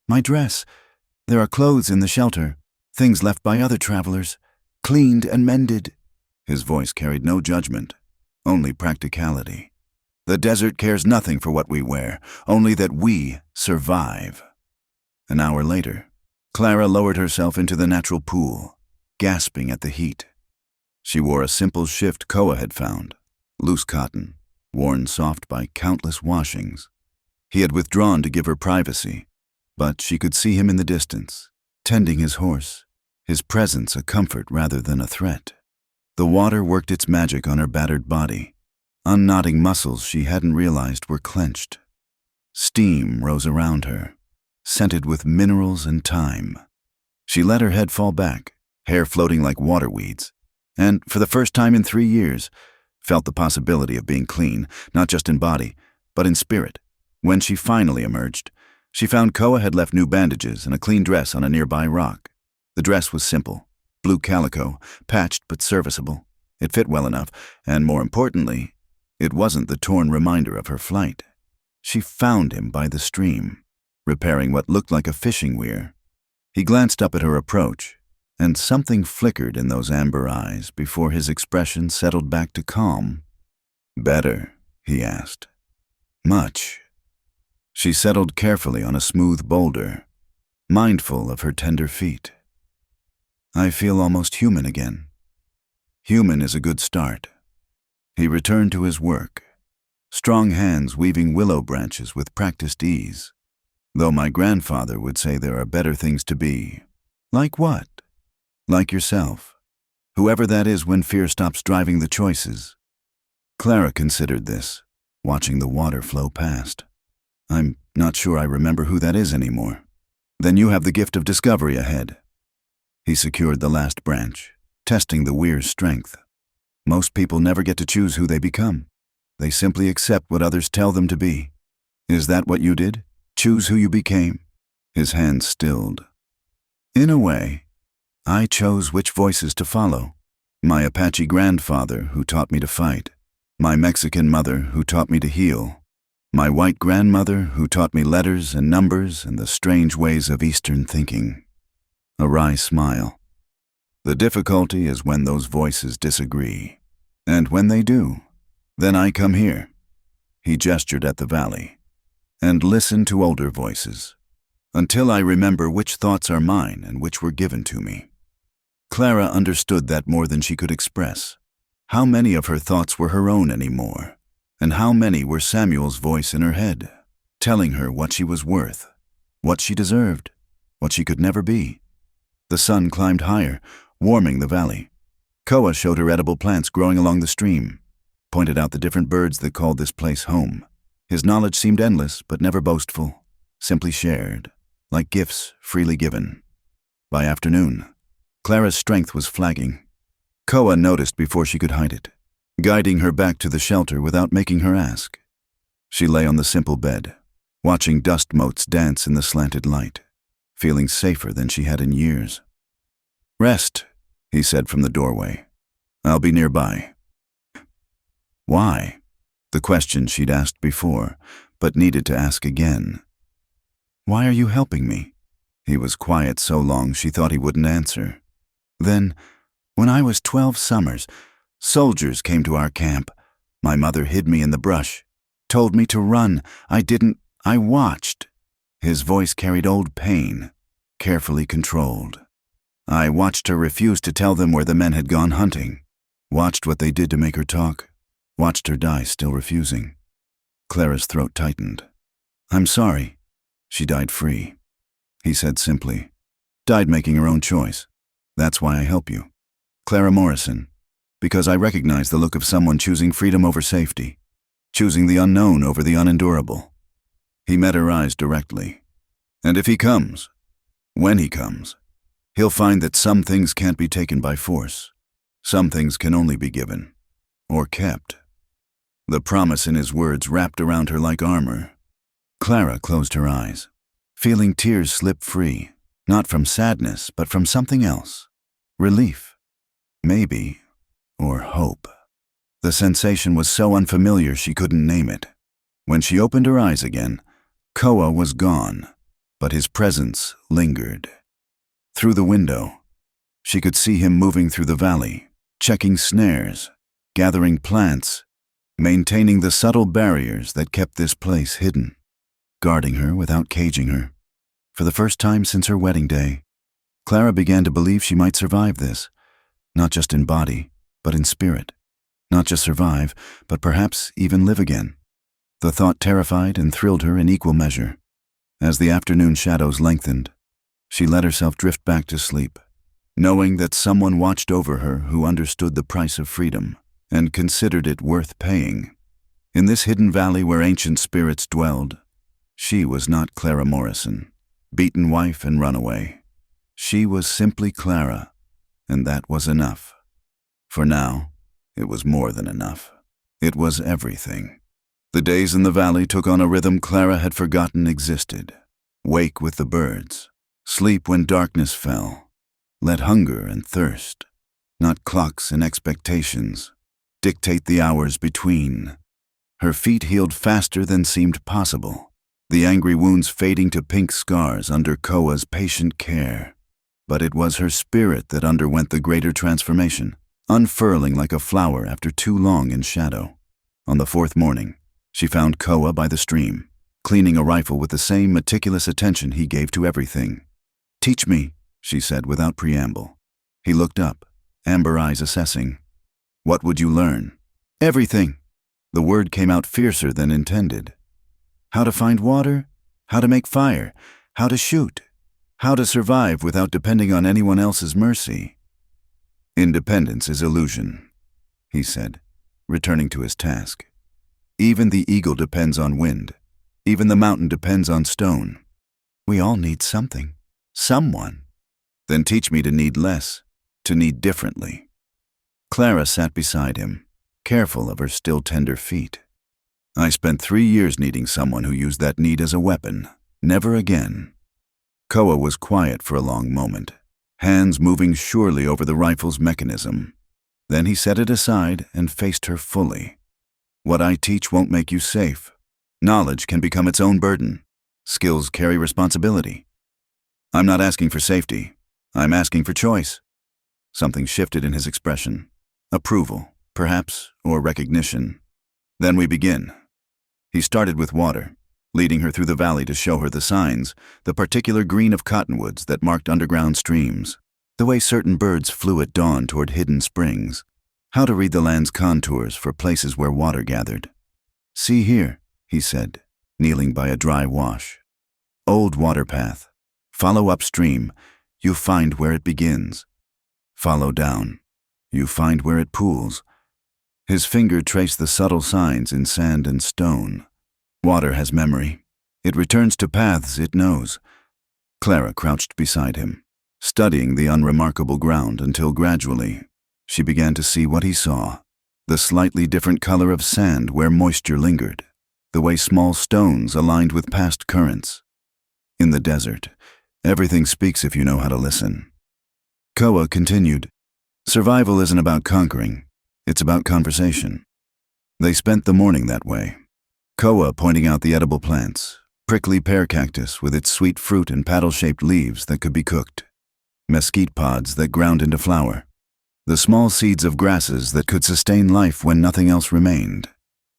My dress. There are clothes in the shelter, things left by other travelers, cleaned and mended." His voice carried no judgment, only practicality. "The desert cares nothing for what we wear, only that we survive." An hour later, Clara lowered herself into the natural pool, gasping at the heat. She wore a simple shift Koa had found, loose cotton, worn soft by countless washings. He had withdrawn to give her privacy, but she could see him in the distance, tending his horse, his presence a comfort rather than a threat. The water worked its magic on her battered body, unknotting muscles she hadn't realized were clenched. Steam rose around her, scented with minerals and thyme. She let her head fall back, hair floating like water weeds, and, for the first time in 3 years, felt the possibility of being clean, not just in body, but in spirit. When she finally emerged, she found Koa had left new bandages and a clean dress on a nearby rock. The dress was simple, blue calico, patched but serviceable. It fit well enough, and more importantly, it wasn't the torn reminder of her flight. She found him by the stream, repairing what looked like a fishing weir. He glanced up at her approach, and something flickered in those amber eyes before his expression settled back to calm. "Better?" he asked. "Much." She settled carefully on a smooth boulder, mindful of her tender feet. "I feel almost human again." Human is a good start. He returned to his work, strong hands weaving willow branches with practiced ease. Though my grandfather would say there are better things to be. Like what? Like yourself. Whoever that is when fear stops driving the choices. Clara considered this, watching the water flow past. "I'm not sure I remember who that is anymore." "Then you have the gift of discovery ahead." He secured the last branch, testing the weir's strength. Most people never get to choose who they become. They simply accept what others tell them to be. Is that what you did? Choose who you became? His hand stilled. In a way, I chose which voices to follow. My Apache grandfather, who taught me to fight. My Mexican mother, who taught me to heal. My white grandmother, who taught me letters and numbers and the strange ways of Eastern thinking. A wry smile. The difficulty is when those voices disagree. And when they do, then I come here. He gestured at the valley. And listen to older voices, until I remember which thoughts are mine and which were given to me. Clara understood that more than she could express. How many of her thoughts were her own anymore, and how many were Samuel's voice in her head, telling her what she was worth, what she deserved, what she could never be. The sun climbed higher, warming the valley. Koa showed her edible plants growing along the stream, pointed out the different birds that called this place home. His knowledge seemed endless, but never boastful, simply shared, like gifts freely given. By afternoon, Clara's strength was flagging. Koa noticed before she could hide it, guiding her back to the shelter without making her ask. She lay on the simple bed, watching dust motes dance in the slanted light, feeling safer than she had in years. "Rest," he said from the doorway. "I'll be nearby." Why? The question she'd asked before, but needed to ask again. "Why are you helping me?" He was quiet so long she thought he wouldn't answer. "Then, when I was 12 summers, soldiers came to our camp. My mother hid me in the brush, told me to run. I didn't. I watched." His voice carried old pain, carefully controlled. "I watched her refuse to tell them where the men had gone hunting. Watched what they did to make her talk. Watched her die still refusing." Clara's throat tightened. "I'm sorry." She died free. He said simply, "Died making her own choice. That's why I help you. Clara Morrison. Because I recognize the look of someone choosing freedom over safety. Choosing the unknown over the unendurable." He met her eyes directly. "And if he comes, when he comes, he'll find that some things can't be taken by force. Some things can only be given, or kept." The promise in his words wrapped around her like armor. Clara closed her eyes, feeling tears slip free, not from sadness, but from something else. Relief. Maybe. Or hope. The sensation was so unfamiliar she couldn't name it. When she opened her eyes again, Koa was gone, but his presence lingered. Through the window, she could see him moving through the valley, checking snares, gathering plants, maintaining the subtle barriers that kept this place hidden, guarding her without caging her. For the first time since her wedding day, Clara began to believe she might survive this, not just in body, but in spirit. Not just survive, but perhaps even live again. The thought terrified and thrilled her in equal measure. As the afternoon shadows lengthened, she let herself drift back to sleep, knowing that someone watched over her who understood the price of freedom and considered it worth paying. In this hidden valley where ancient spirits dwelled, She was not Clara Morrison, beaten wife and runaway. She was simply Clara, and that was enough. For now, it was more than enough. It was everything. The days in the valley took on a rhythm Clara had forgotten existed. Wake with the birds, sleep when darkness fell. Let hunger and thirst, not clocks and expectations, dictate the hours between. Her feet healed faster than seemed possible, the angry wounds fading to pink scars under Koa's patient care. But it was her spirit that underwent the greater transformation, unfurling like a flower after too long in shadow. On the fourth morning, she found Koa by the stream, cleaning a rifle with the same meticulous attention he gave to everything. "Teach me," she said without preamble. He looked up, amber eyes assessing. "What would you learn?" "Everything." The word came out fiercer than intended. How to find water, how to make fire, how to shoot, how to survive without depending on anyone else's mercy. "Independence is illusion," he said, returning to his task. "Even the eagle depends on wind. Even the mountain depends on stone. We all need something, someone. Then teach me to need less, to need differently." Clara sat beside him, careful of her still tender feet. "I spent 3 years needing someone who used that need as a weapon. Never again." Koa was quiet for a long moment, hands moving surely over the rifle's mechanism. Then he set it aside and faced her fully. "What I teach won't make you safe. Knowledge can become its own burden. Skills carry responsibility. I'm not asking for safety. I'm asking for choice." Something shifted in his expression. Approval, perhaps, or recognition. "Then we begin." He started with water, leading her through the valley to show her the signs, the particular green of cottonwoods that marked underground streams, the way certain birds flew at dawn toward hidden springs, how to read the land's contours for places where water gathered. "See here," he said, kneeling by a dry wash. "Old water path. Follow upstream. You find where it begins. Follow down. You find where it pools." His finger traced the subtle signs in sand and stone. Water has memory. It returns to paths it knows. Clara crouched beside him, studying the unremarkable ground until gradually she began to see what he saw, the slightly different color of sand where moisture lingered, the way small stones aligned with past currents. In the desert, everything speaks if you know how to listen. Koa continued, "Survival isn't about conquering. It's about conversation." They spent the morning that way, Koa pointing out the edible plants, prickly pear cactus with its sweet fruit and paddle-shaped leaves that could be cooked, mesquite pods that ground into flour, the small seeds of grasses that could sustain life when nothing else remained.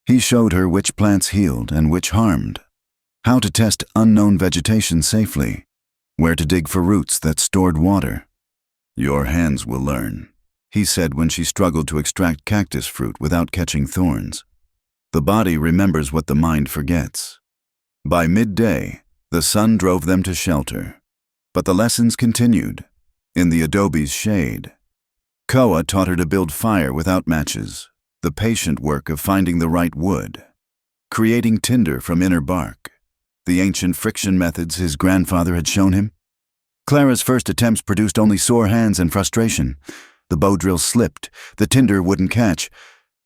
He showed her which plants healed and which harmed, how to test unknown vegetation safely, where to dig for roots that stored water. "Your hands will learn," he said when she struggled to extract cactus fruit without catching thorns. "The body remembers what the mind forgets." By midday, the sun drove them to shelter. But the lessons continued, in the adobe's shade. Koa taught her to build fire without matches, the patient work of finding the right wood, creating tinder from inner bark, the ancient friction methods his grandfather had shown him. Clara's first attempts produced only sore hands and frustration. The bow drill slipped, the tinder wouldn't catch.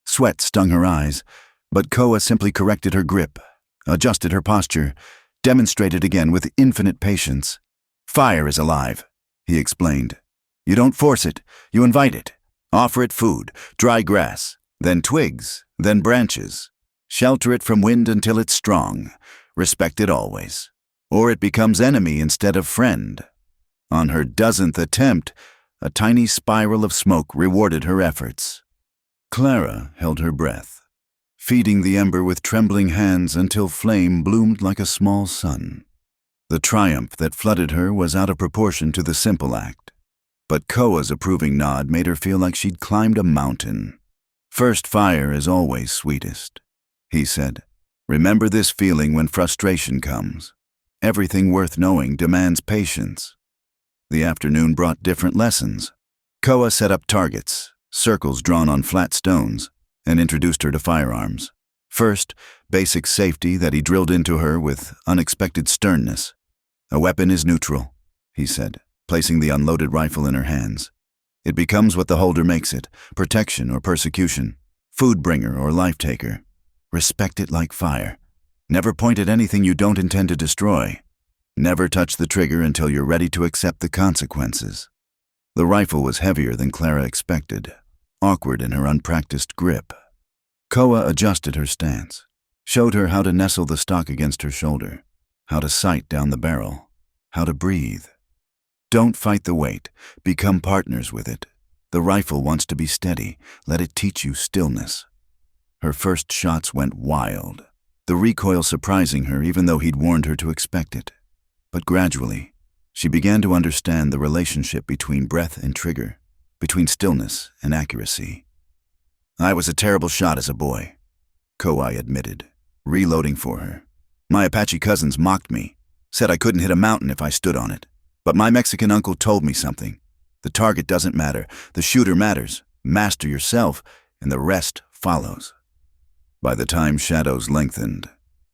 Sweat stung her eyes, but Koa simply corrected her grip, adjusted her posture, demonstrated again with infinite patience. "Fire is alive," he explained. "You don't force it, you invite it. Offer it food, dry grass, then twigs, then branches. Shelter it from wind until it's strong. Respect it always. Or it becomes enemy instead of friend." On her dozenth attempt, a tiny spiral of smoke rewarded her efforts. Clara held her breath, feeding the ember with trembling hands until flame bloomed like a small sun. The triumph that flooded her was out of proportion to the simple act. But Koa's approving nod made her feel like she'd climbed a mountain. "First fire is always sweetest," he said. "Remember this feeling when frustration comes. Everything worth knowing demands patience." The afternoon brought different lessons. Koa set up targets, circles drawn on flat stones, and introduced her to firearms. First, basic safety that he drilled into her with unexpected sternness. A weapon is neutral, he said, placing the unloaded rifle in her hands. It becomes what the holder makes it, protection or persecution, food bringer or life taker. Respect it like fire. Never point at anything you don't intend to destroy. Never touch the trigger until you're ready to accept the consequences. The rifle was heavier than Clara expected, awkward in her unpracticed grip. Koa adjusted her stance, showed her how to nestle the stock against her shoulder, how to sight down the barrel, how to breathe. Don't fight the weight, become partners with it. The rifle wants to be steady, let it teach you stillness. Her first shots went wild, the recoil surprising her even though he'd warned her to expect it. But gradually, she began to understand the relationship between breath and trigger, between stillness and accuracy. I was a terrible shot as a boy, Koa admitted, reloading for her. My Apache cousins mocked me, said I couldn't hit a mountain if I stood on it. But my Mexican uncle told me something. The target doesn't matter, the shooter matters. Master yourself, and the rest follows. By the time shadows lengthened,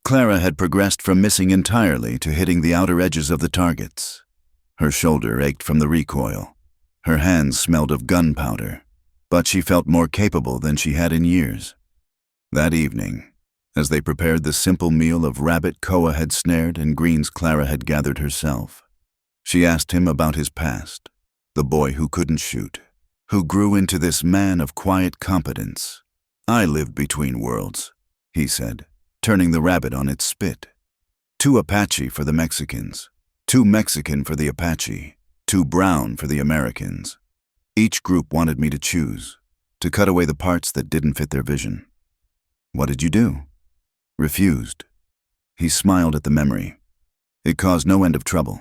Clara had progressed from missing entirely to hitting the outer edges of the targets. Her shoulder ached from the recoil. Her hands smelled of gunpowder, but she felt more capable than she had in years. That evening, as they prepared the simple meal of rabbit Koa had snared and greens Clara had gathered herself, she asked him about his past, the boy who couldn't shoot, who grew into this man of quiet competence. I lived between worlds, he said, turning the rabbit on its spit. Too Apache for the Mexicans, too Mexican for the Apache, too brown for the Americans. Each group wanted me to choose, to cut away the parts that didn't fit their vision. What did you do? Refused. He smiled at the memory. It caused no end of trouble.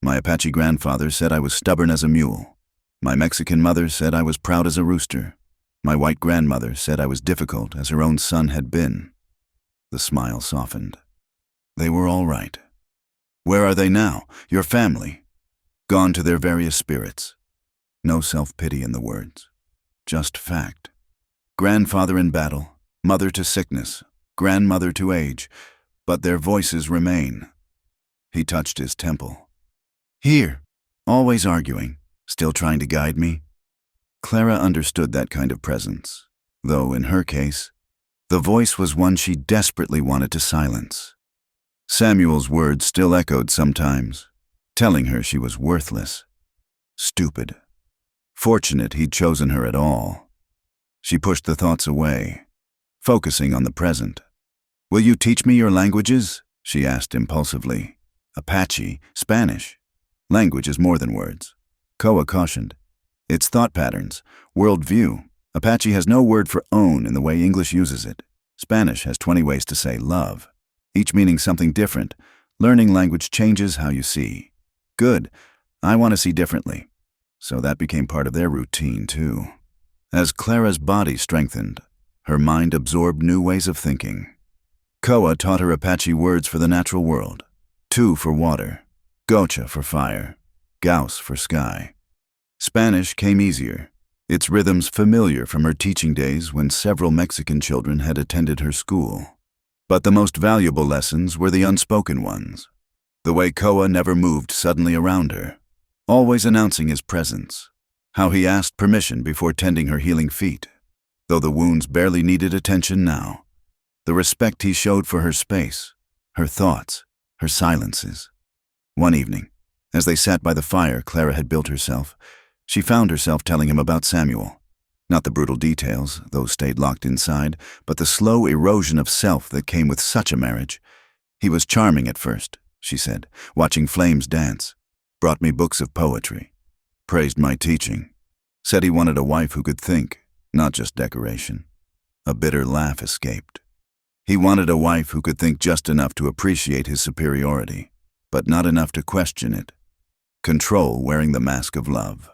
My Apache grandfather said I was stubborn as a mule. My Mexican mother said I was proud as a rooster. My white grandmother said I was difficult as her own son had been. The smile softened. They were all right. Where are they now, your family? Gone to their various spirits. No self-pity in the words, just fact. Grandfather in battle, mother to sickness, grandmother to age, but their voices remain. He touched his temple. Here, always arguing, still trying to guide me. Clara understood that kind of presence, though in her case, the voice was one she desperately wanted to silence. Samuel's words still echoed sometimes, telling her she was worthless, stupid. Fortunate he'd chosen her at all. She pushed the thoughts away, focusing on the present. Will you teach me your languages? She asked impulsively. Apache, Spanish. Language is more than words. Koa cautioned. It's thought patterns, world view. Apache has no word for own in the way English uses it. Spanish has 20 ways to say love, each meaning something different. Learning language changes how you see. Good. I want to see differently. So that became part of their routine, too. As Clara's body strengthened, her mind absorbed new ways of thinking. Koa taught her Apache words for the natural world. Tu for water, gocha for fire, gaus for sky. Spanish came easier, its rhythms familiar from her teaching days when several Mexican children had attended her school. But the most valuable lessons were the unspoken ones. The way Koa never moved suddenly around her, always announcing his presence. How he asked permission before tending her healing feet, though the wounds barely needed attention now. The respect he showed for her space, her thoughts, her silences. One evening, as they sat by the fire Clara had built herself, she found herself telling him about Samuel. Not the brutal details, those stayed locked inside, but the slow erosion of self that came with such a marriage. He was charming at first, she said, watching flames dance. Brought me books of poetry. Praised my teaching. Said he wanted a wife who could think, not just decoration. A bitter laugh escaped. He wanted a wife who could think just enough to appreciate his superiority, but not enough to question it. Control wearing the mask of love.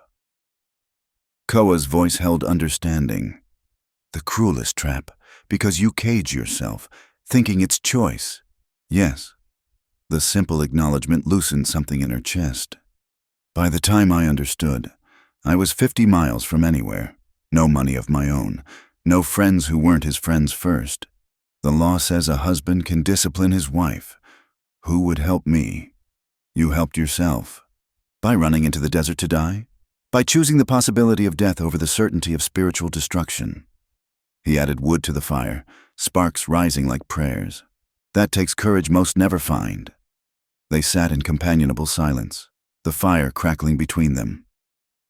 Koa's voice held understanding. The cruelest trap, because you cage yourself, thinking it's choice. Yes. The simple acknowledgement loosened something in her chest. By the time I understood, I was 50 miles from anywhere. No money of my own. No friends who weren't his friends first. The law says a husband can discipline his wife. Who would help me? You helped yourself. By running into the desert to die? By choosing the possibility of death over the certainty of spiritual destruction. He added wood to the fire, sparks rising like prayers. That takes courage most never find. They sat in companionable silence, the fire crackling between them.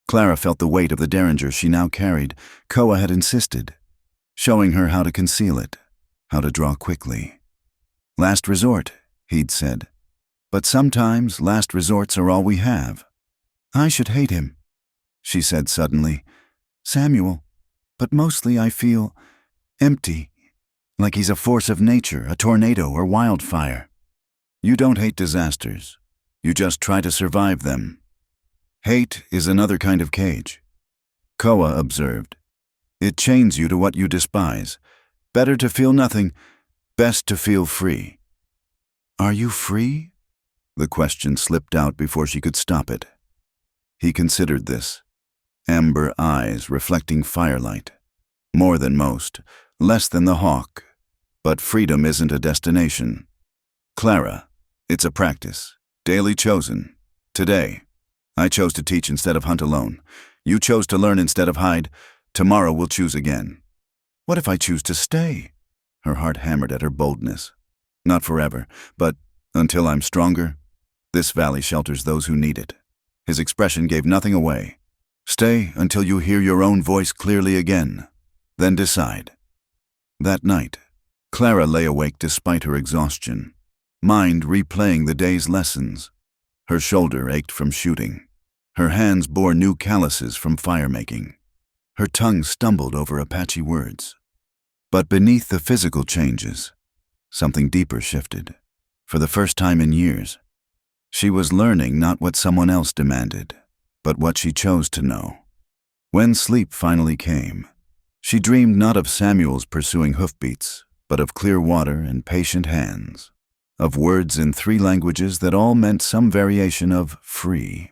Clara felt the weight of the derringer she now carried. Koa had insisted, showing her how to conceal it, how to draw quickly. Last resort, he'd said. But sometimes last resorts are all we have. I should hate him, she said suddenly. Samuel, but mostly I feel empty, like he's a force of nature, a tornado or wildfire. You don't hate disasters. You just try to survive them. Hate is another kind of cage. Koa observed. It chains you to what you despise. Better to feel nothing, best to feel free. Are you free? The question slipped out before she could stop it. He considered this. Amber eyes reflecting firelight. More than most, less than the hawk. But freedom isn't a destination. Clara, it's a practice, daily chosen. Today, I chose to teach instead of hunt alone. You chose to learn instead of hide. Tomorrow we'll choose again. What if I choose to stay? Her heart hammered at her boldness. Not forever, but until I'm stronger. This valley shelters those who need it. His expression gave nothing away. Stay until you hear your own voice clearly again. Then decide. That night, Clara lay awake despite her exhaustion, mind replaying the day's lessons. Her shoulder ached from shooting. Her hands bore new calluses from fire-making. Her tongue stumbled over Apache words. But beneath the physical changes, something deeper shifted. For the first time in years, she was learning not what someone else demanded, but what she chose to know. When sleep finally came, she dreamed not of Samuel's pursuing hoofbeats, but of clear water and patient hands, of words in 3 languages that all meant some variation of free.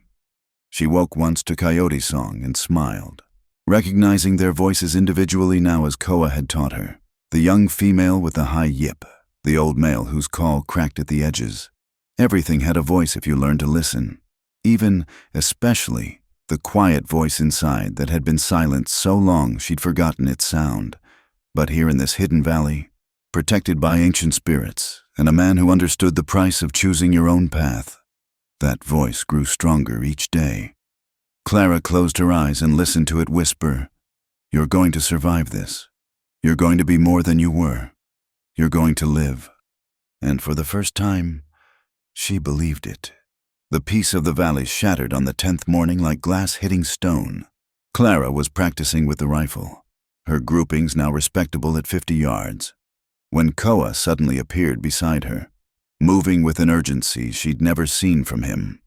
She woke once to coyote song and smiled, recognizing their voices individually now as Koa had taught her. The young female with the high yip, the old male whose call cracked at the edges. Everything had a voice if you learned to listen. Even, especially, the quiet voice inside that had been silent so long she'd forgotten its sound. But here in this hidden valley, protected by ancient spirits, and a man who understood the price of choosing your own path, that voice grew stronger each day. Clara closed her eyes and listened to it whisper, "You're going to survive this. You're going to be more than you were. You're going to live." And for the first time, she believed it. The peace of the valley shattered on the 10th morning like glass hitting stone. Clara was practicing with the rifle, her groupings now respectable at 50 yards, when Koa suddenly appeared beside her, moving with an urgency she'd never seen from him.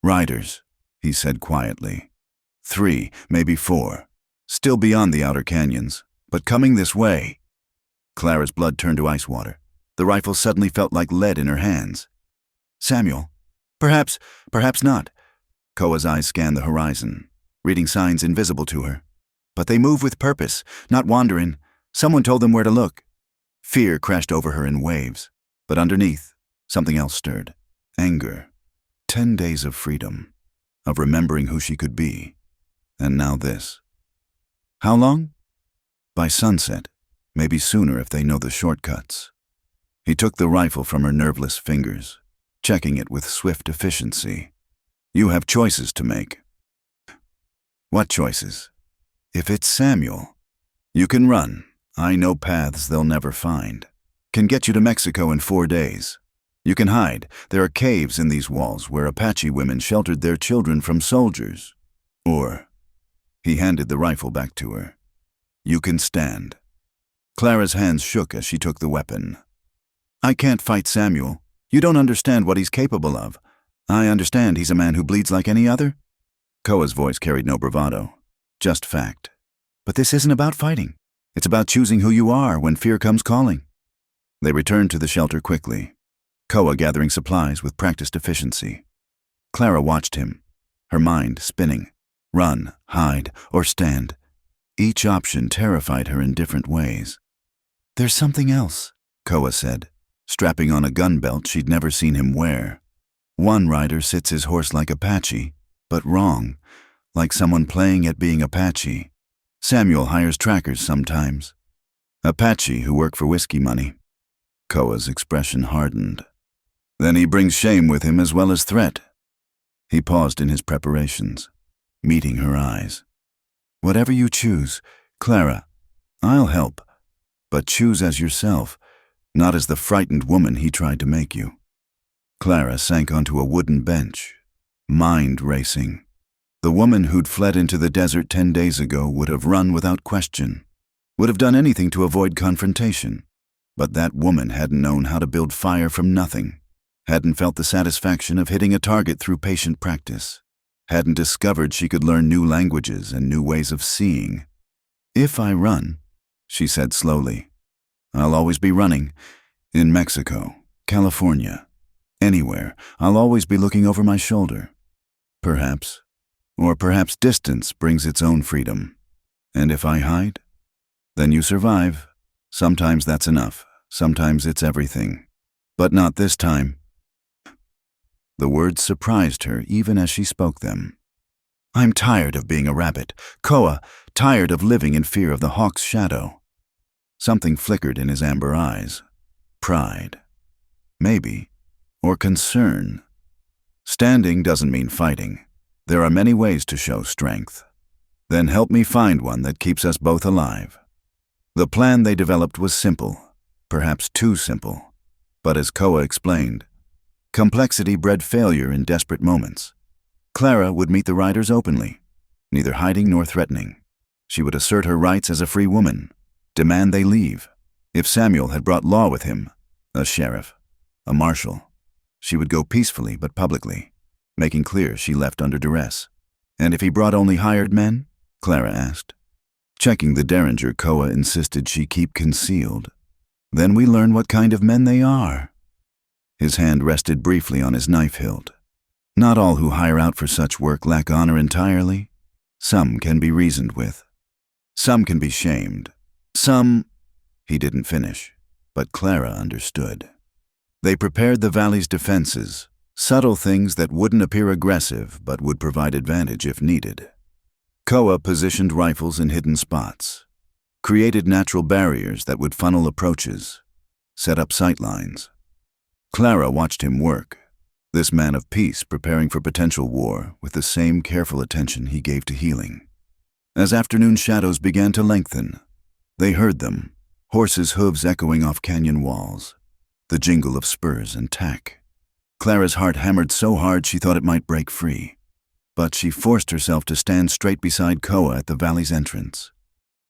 "Riders," he said quietly. 3, maybe 4, still beyond the outer canyons, but coming this way. Clara's blood turned to ice water. The rifle suddenly felt like lead in her hands. "Samuel, perhaps not." Koa's eyes scanned the horizon, reading signs invisible to her. "But they move with purpose, not wandering. Someone told them where to look." Fear crashed over her in waves, but underneath, something else stirred. Anger. 10 days of freedom, of remembering who she could be. And now this. How long? By sunset, maybe sooner if they know the shortcuts. He took the rifle from her nerveless fingers, checking it with swift efficiency. "You have choices to make." "What choices?" "If it's Samuel, you can run. I know paths they'll never find. Can get you to Mexico in 4 days. You can hide. There are caves in these walls where Apache women sheltered their children from soldiers. Or," he handed the rifle back to her, "you can stand." Clara's hands shook as she took the weapon. "I can't fight Samuel. You don't understand what he's capable of. I understand he's a man who bleeds like any other." Koa's voice carried no bravado, just fact. "But this isn't about fighting. It's about choosing who you are when fear comes calling." They returned to the shelter quickly, Koa gathering supplies with practiced efficiency. Clara watched him, her mind spinning. Run, hide, or stand. Each option terrified her in different ways. "There's something else," Koa said, strapping on a gun belt she'd never seen him wear. One rider sits his horse like Apache, but wrong, like someone playing at being Apache. Samuel hires trackers sometimes. Apache who work for whiskey money. Koa's expression hardened. Then he brings shame with him as well as threat. He paused in his preparations, meeting her eyes. Whatever you choose, Clara, I'll help, but choose as yourself, not as the frightened woman he tried to make you. Clara sank onto a wooden bench, mind racing. The woman who'd fled into the desert 10 days ago would have run without question, would have done anything to avoid confrontation. But that woman hadn't known how to build fire from nothing, hadn't felt the satisfaction of hitting a target through patient practice, hadn't discovered she could learn new languages and new ways of seeing. If I run, she said slowly, I'll always be running. In Mexico, California, anywhere, I'll always be looking over my shoulder. Perhaps, or perhaps distance brings its own freedom. And if I hide, then you survive. Sometimes that's enough. Sometimes it's everything. But not this time. The words surprised her even as she spoke them. I'm tired of being a rabbit. Koa, tired of living in fear of the hawk's shadow. Something flickered in his amber eyes. Pride. Maybe. Or concern. Standing doesn't mean fighting. There are many ways to show strength. Then help me find one that keeps us both alive. The plan they developed was simple, perhaps too simple. But as Koa explained, complexity bred failure in desperate moments. Clara would meet the riders openly, neither hiding nor threatening. She would assert her rights as a free woman, demand they leave. If Samuel had brought law with him, a sheriff, a marshal, she would go peacefully but publicly, making clear she left under duress. And if he brought only hired men? Clara asked. Checking the derringer Koa insisted she keep concealed. Then we learn what kind of men they are. His hand rested briefly on his knife hilt. Not all who hire out for such work lack honor entirely. Some can be reasoned with. Some can be shamed. Some... He didn't finish, but Clara understood. They prepared the valley's defenses, subtle things that wouldn't appear aggressive but would provide advantage if needed. Koa positioned rifles in hidden spots, created natural barriers that would funnel approaches, set up sight lines. Clara watched him work, this man of peace preparing for potential war with the same careful attention he gave to healing. As afternoon shadows began to lengthen, they heard them, horses' hooves echoing off canyon walls, the jingle of spurs and tack. Clara's heart hammered so hard she thought it might break free. But she forced herself to stand straight beside Koa at the valley's entrance.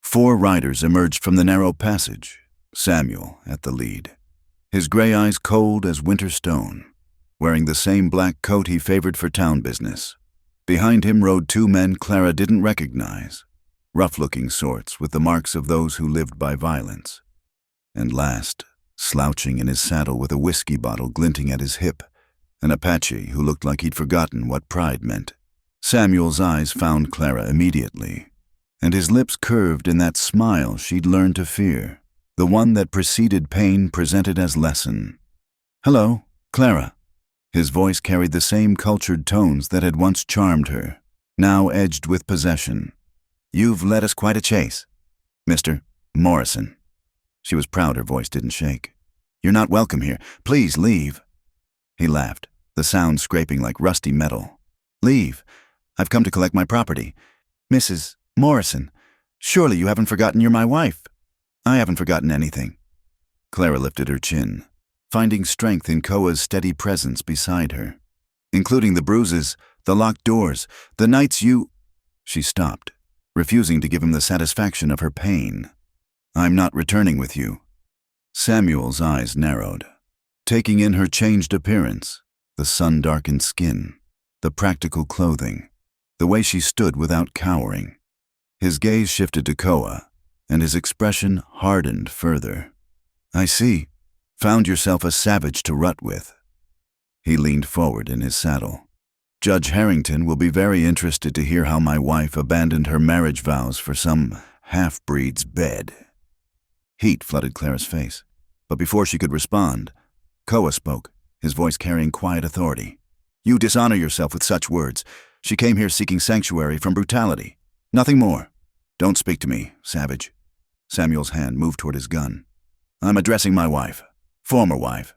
4 riders emerged from the narrow passage, Samuel at the lead, his gray eyes cold as winter stone, wearing the same black coat he favored for town business. Behind him rode 2 men Clara didn't recognize, rough-looking sorts with the marks of those who lived by violence. And last, slouching in his saddle with a whiskey bottle glinting at his hip, an Apache who looked like he'd forgotten what pride meant. Samuel's eyes found Clara immediately, and his lips curved in that smile she'd learned to fear, the one that preceded pain presented as lesson. Hello, Clara. His voice carried the same cultured tones that had once charmed her, now edged with possession. You've led us quite a chase, Mr. Morrison. She was proud her voice didn't shake. You're not welcome here. Please leave. He laughed, the sound scraping like rusty metal. Leave. I've come to collect my property. Mrs. Morrison, surely you haven't forgotten you're my wife. I haven't forgotten anything. Clara lifted her chin, finding strength in Koa's steady presence beside her, including the bruises, the locked doors, the nights you... She stopped, refusing to give him the satisfaction of her pain. I'm not returning with you. Samuel's eyes narrowed, taking in her changed appearance, the sun-darkened skin, the practical clothing, the way she stood without cowering. His gaze shifted to Koa, and his expression hardened further. I see. Found yourself a savage to rut with. He leaned forward in his saddle. Judge Harrington will be very interested to hear how my wife abandoned her marriage vows for some half-breed's bed. Heat flooded Clara's face. But before she could respond, Koa spoke, his voice carrying quiet authority. "You dishonor yourself with such words. She came here seeking sanctuary from brutality. Nothing more. Don't speak to me, savage." Samuel's hand moved toward his gun. "I'm addressing my wife. Former wife."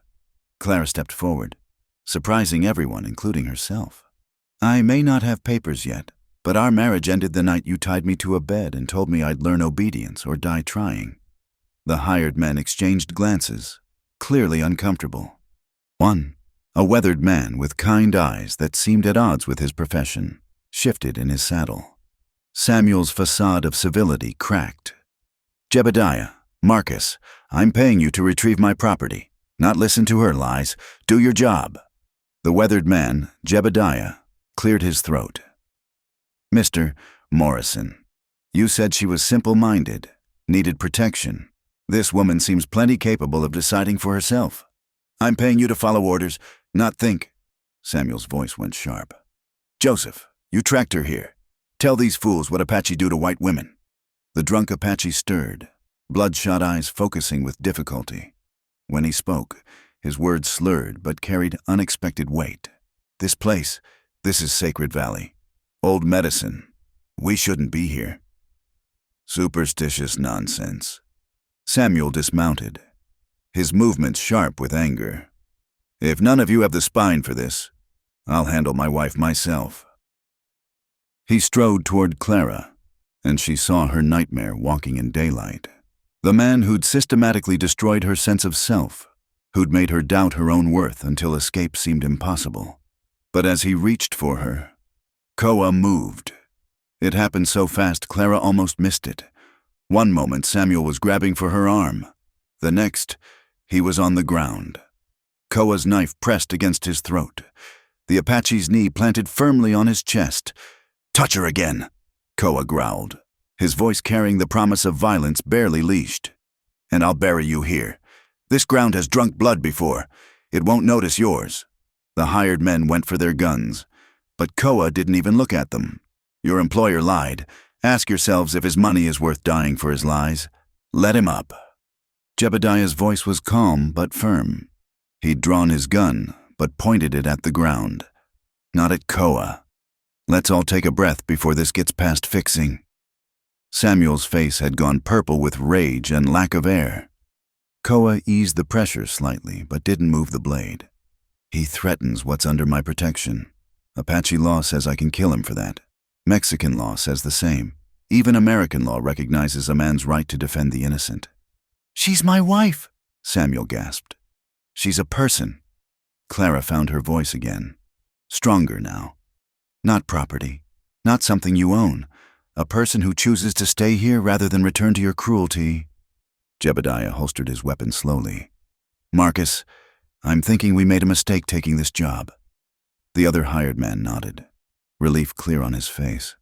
Clara stepped forward, surprising everyone, including herself. "I may not have papers yet, but our marriage ended the night you tied me to a bed and told me I'd learn obedience or die trying." The hired men exchanged glances, clearly uncomfortable. One, a weathered man with kind eyes that seemed at odds with his profession, shifted in his saddle. Samuel's facade of civility cracked. "Jebediah, Marcus, I'm paying you to retrieve my property, not listen to her lies. Do your job." The weathered man, Jebediah, cleared his throat. "Mr. Morrison, you said she was simple-minded, needed protection. This woman seems plenty capable of deciding for herself. I'm paying you to follow orders, not think." Samuel's voice went sharp. "Joseph, you tracked her here. Tell these fools what Apache do to white women." The drunk Apache stirred, bloodshot eyes focusing with difficulty. When he spoke, his words slurred but carried unexpected weight. "This place, this is Sacred Valley. Old medicine. We shouldn't be here." "Superstitious nonsense." Samuel dismounted, his movements sharp with anger. "If none of you have the spine for this, I'll handle my wife myself." He strode toward Clara, and she saw her nightmare walking in daylight. The man who'd systematically destroyed her sense of self, who'd made her doubt her own worth until escape seemed impossible. But as he reached for her, Koa moved. It happened so fast Clara almost missed it. One moment Samuel was grabbing for her arm. The next, he was on the ground. Koa's knife pressed against his throat. The Apache's knee planted firmly on his chest. "Touch her again," Koa growled, his voice carrying the promise of violence barely leashed. "And I'll bury you here. This ground has drunk blood before. It won't notice yours." The hired men went for their guns, but Koa didn't even look at them. "Your employer lied. Ask yourselves if his money is worth dying for his lies. Let him up." Jebediah's voice was calm but firm. He'd drawn his gun, but pointed it at the ground. "Not at Koa. Let's all take a breath before this gets past fixing." Samuel's face had gone purple with rage and lack of air. Koa eased the pressure slightly, but didn't move the blade. "He threatens what's under my protection. Apache law says I can kill him for that. Mexican law says the same. Even American law recognizes a man's right to defend the innocent." "She's my wife," Samuel gasped. "She's a person." Clara found her voice again. Stronger now. "Not property. Not something you own. A person who chooses to stay here rather than return to your cruelty." Jebediah holstered his weapon slowly. "Marcus, I'm thinking we made a mistake taking this job." The other hired man nodded, relief clear on his face.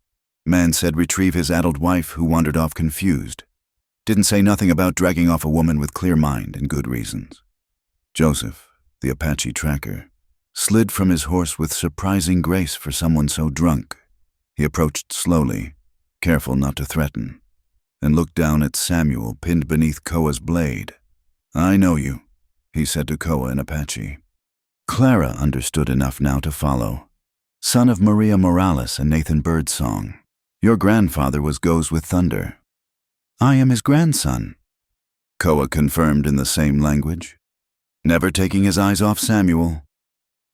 Man said retrieve his addled wife who wandered off confused. Didn't say nothing about dragging off a woman with clear mind and good reasons. Joseph, the Apache tracker, slid from his horse with surprising grace for someone so drunk. He approached slowly, careful not to threaten, and looked down at Samuel pinned beneath Koa's blade. "I know you," he said to Koa in Apache. Clara understood enough now to follow. "Son of Maria Morales and Nathan Birdsong. Your grandfather was Goes with Thunder." "I am his grandson," Koa confirmed in the same language, never taking his eyes off Samuel.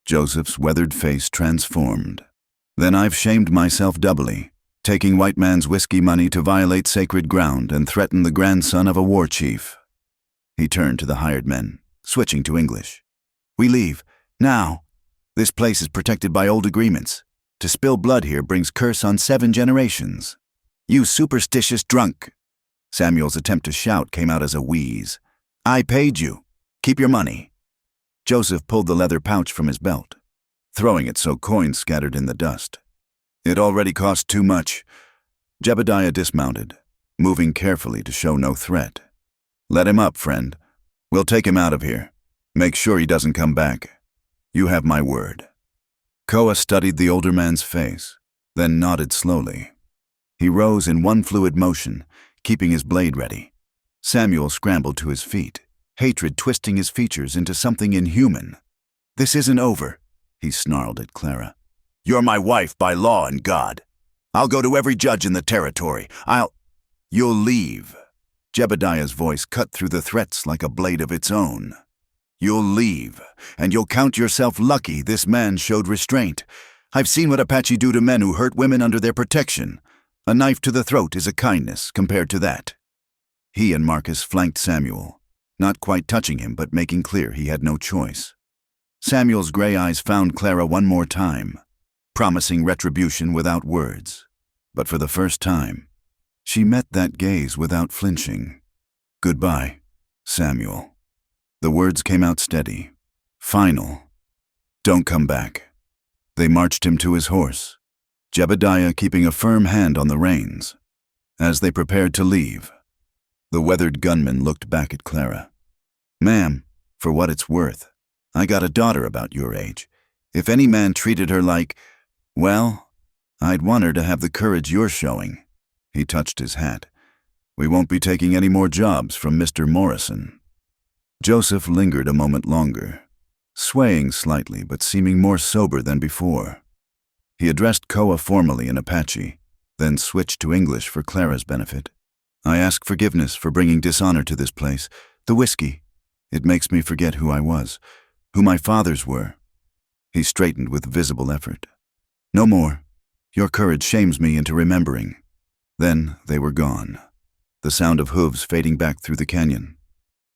Joseph's weathered face transformed. "Then I've shamed myself doubly, taking white man's whiskey money to violate sacred ground and threaten the grandson of a war chief." He turned to the hired men, switching to English. "We leave, now. This place is protected by old agreements. To spill blood here brings curse on 7 generations. You superstitious drunk." Samuel's attempt to shout came out as a wheeze. "I paid you. Keep your money." Joseph pulled the leather pouch from his belt, throwing it so coins scattered in the dust. "It already cost too much." Jebediah dismounted, moving carefully to show no threat. "Let him up, friend. We'll take him out of here. Make sure he doesn't come back. You have my word." Koa studied the older man's face, then nodded slowly. He rose in one fluid motion, keeping his blade ready. Samuel scrambled to his feet, hatred twisting his features into something inhuman. "This isn't over," he snarled at Clara. "You're my wife by law and God. I'll go to every judge in the territory. You'll leave." Jebediah's voice cut through the threats like a blade of its own. "You'll leave, and you'll count yourself lucky this man showed restraint. I've seen what Apache do to men who hurt women under their protection. A knife to the throat is a kindness compared to that." He and Marcus flanked Samuel, not quite touching him but making clear he had no choice. Samuel's gray eyes found Clara one more time, promising retribution without words. But for the first time, she met that gaze without flinching. "Goodbye, Samuel." The words came out steady, final. "Don't come back." They marched him to his horse, Jebediah keeping a firm hand on the reins. As they prepared to leave, the weathered gunman looked back at Clara. "Ma'am, for what it's worth, I got a daughter about your age. If any man treated her like, well, I'd want her to have the courage you're showing." He touched his hat. "We won't be taking any more jobs from Mr. Morrison." Joseph lingered a moment longer, swaying slightly but seeming more sober than before. He addressed Koa formally in Apache, then switched to English for Clara's benefit. "I ask forgiveness for bringing dishonor to this place. The whiskey. It makes me forget who I was, who my fathers were." He straightened with visible effort. "No more. Your courage shames me into remembering." Then they were gone, the sound of hooves fading back through the canyon.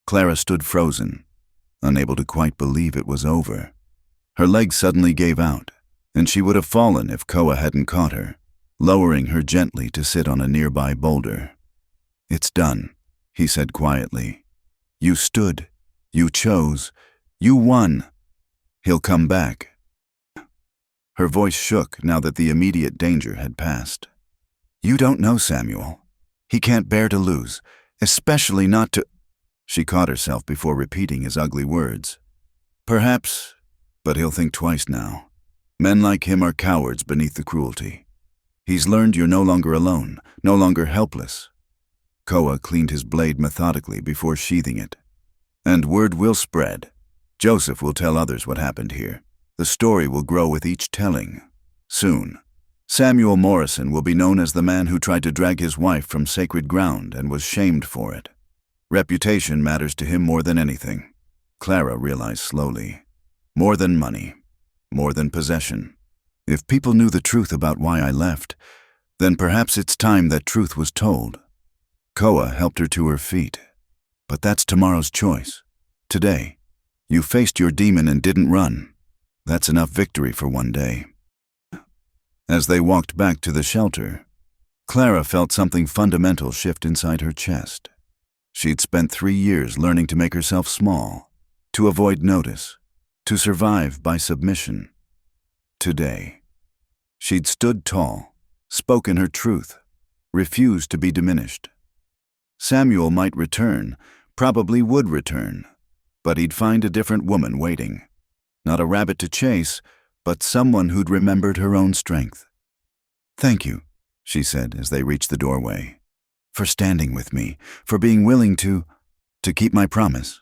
Clara stood frozen, unable to quite believe it was over. Her legs suddenly gave out, and she would have fallen if Koa hadn't caught her, lowering her gently to sit on a nearby boulder. "It's done," he said quietly. "You stood. You chose. You won. He'll come back." Her voice shook now that the immediate danger had passed. "You don't know Samuel. He can't bear to lose, especially not to—" She caught herself before repeating his ugly words. "Perhaps, but he'll think twice now. Men like him are cowards beneath the cruelty. He's learned you're no longer alone, no longer helpless." Koa cleaned his blade methodically before sheathing it. "And word will spread. Joseph will tell others what happened here. The story will grow with each telling. Soon, Samuel Morrison will be known as the man who tried to drag his wife from sacred ground and was shamed for it. Reputation matters to him more than anything," Clara realized slowly. "More than money, more than possession. If people knew the truth about why I left, then perhaps it's time that truth was told." Koa helped her to her feet. "But that's tomorrow's choice. Today, you faced your demon and didn't run. That's enough victory for one day." As they walked back to the shelter, Clara felt something fundamental shift inside her chest. She'd spent 3 years learning to make herself small, to avoid notice, to survive by submission. Today, she'd stood tall, spoken her truth, refused to be diminished. Samuel might return, probably would return, but he'd find a different woman waiting. Not a rabbit to chase, but someone who'd remembered her own strength. "Thank you," she said as they reached the doorway, "for standing with me, for being willing to keep my promise."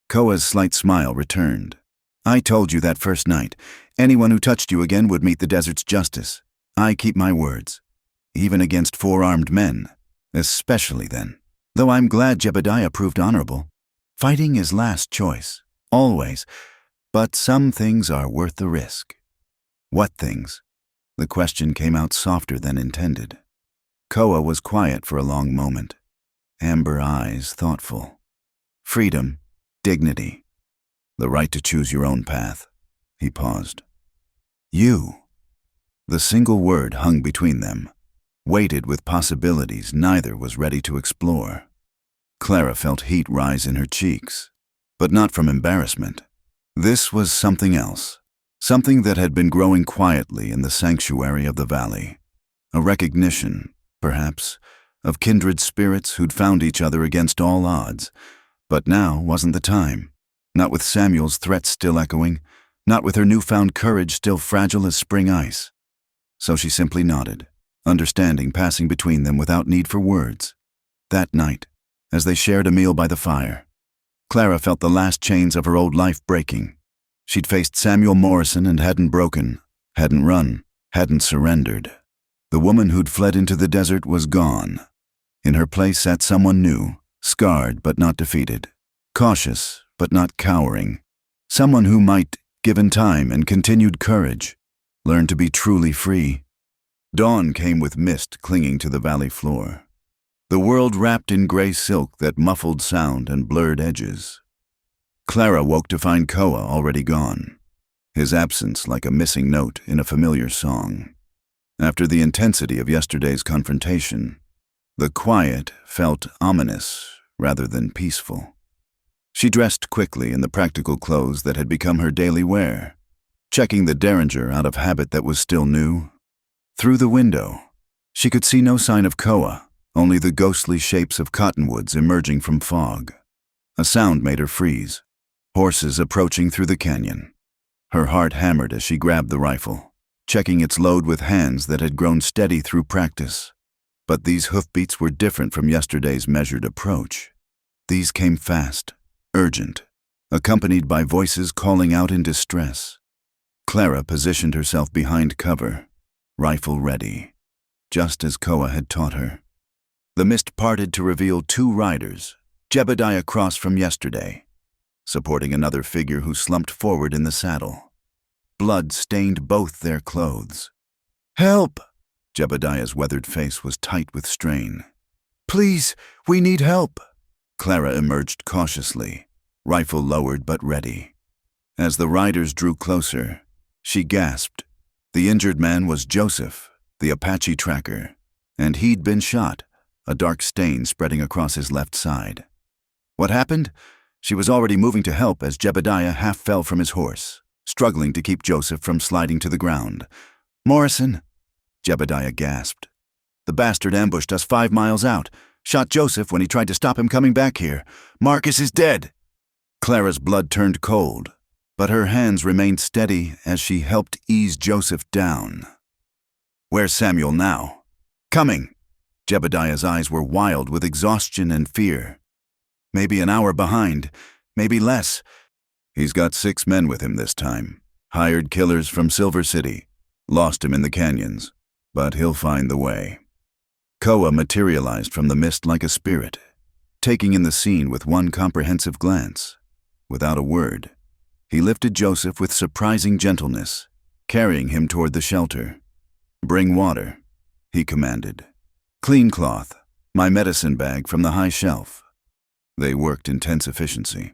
Koa's slight smile returned. "I told you that first night. Anyone who touched you again would meet the desert's justice. I keep my words, even against 4-armed men, especially then. Though I'm glad Jebediah proved honorable. Fighting is last choice, always. But some things are worth the risk." "What things?" The question came out softer than intended. Koa was quiet for a long moment, amber eyes thoughtful. "Freedom, dignity, the right to choose your own path." He paused. "You." The single word hung between them, weighted with possibilities neither was ready to explore. Clara felt heat rise in her cheeks, but not from embarrassment. This was something else, something that had been growing quietly in the sanctuary of the valley. A recognition, perhaps, of kindred spirits who'd found each other against all odds. But now wasn't the time. Not with Samuel's threats still echoing, not with her newfound courage still fragile as spring ice. So she simply nodded, understanding passing between them without need for words. That night, as they shared a meal by the fire, Clara felt the last chains of her old life breaking. She'd faced Samuel Morrison and hadn't broken, hadn't run, hadn't surrendered. The woman who'd fled into the desert was gone. In her place sat someone new, scarred but not defeated, cautious but not cowering. Someone who might, given time and continued courage, learn to be truly free. Dawn came with mist clinging to the valley floor. The world wrapped in gray silk that muffled sound and blurred edges. Clara woke to find Koa already gone, his absence like a missing note in a familiar song. After the intensity of yesterday's confrontation, the quiet felt ominous rather than peaceful. She dressed quickly in the practical clothes that had become her daily wear, checking the derringer out of habit that was still new. Through the window, she could see no sign of Koa, only the ghostly shapes of cottonwoods emerging from fog. A sound made her freeze, horses approaching through the canyon. Her heart hammered as she grabbed the rifle, checking its load with hands that had grown steady through practice. But these hoofbeats were different from yesterday's measured approach. These came fast, urgent, accompanied by voices calling out in distress. Clara positioned herself behind cover, rifle ready, just as Koa had taught her. The mist parted to reveal two riders, Jebediah cross from yesterday, supporting another figure who slumped forward in the saddle. Blood stained both their clothes. "Help!" Jebediah's weathered face was tight with strain. "Please, we need help." Clara emerged cautiously, rifle lowered but ready. As the riders drew closer, she gasped. The injured man was Joseph, the Apache tracker, and he'd been shot, a dark stain spreading across his left side. What happened? She was already moving to help as Jebediah half fell from his horse, struggling to keep Joseph from sliding to the ground. "Morrison!" Jebediah gasped. "The bastard ambushed us 5 miles out, shot Joseph when he tried to stop him coming back here. Marcus is dead!" Clara's blood turned cold, but her hands remained steady as she helped ease Joseph down. "Where's Samuel now?" "Coming!" Jebediah's eyes were wild with exhaustion and fear. "Maybe an hour behind, maybe less. He's got 6 men with him this time. Hired killers from Silver City. Lost him in the canyons, but he'll find the way." Koa materialized from the mist like a spirit, taking in the scene with one comprehensive glance. Without a word, he lifted Joseph with surprising gentleness, carrying him toward the shelter. "Bring water," he commanded. "Clean cloth, my medicine bag from the high shelf." They worked in tense efficiency.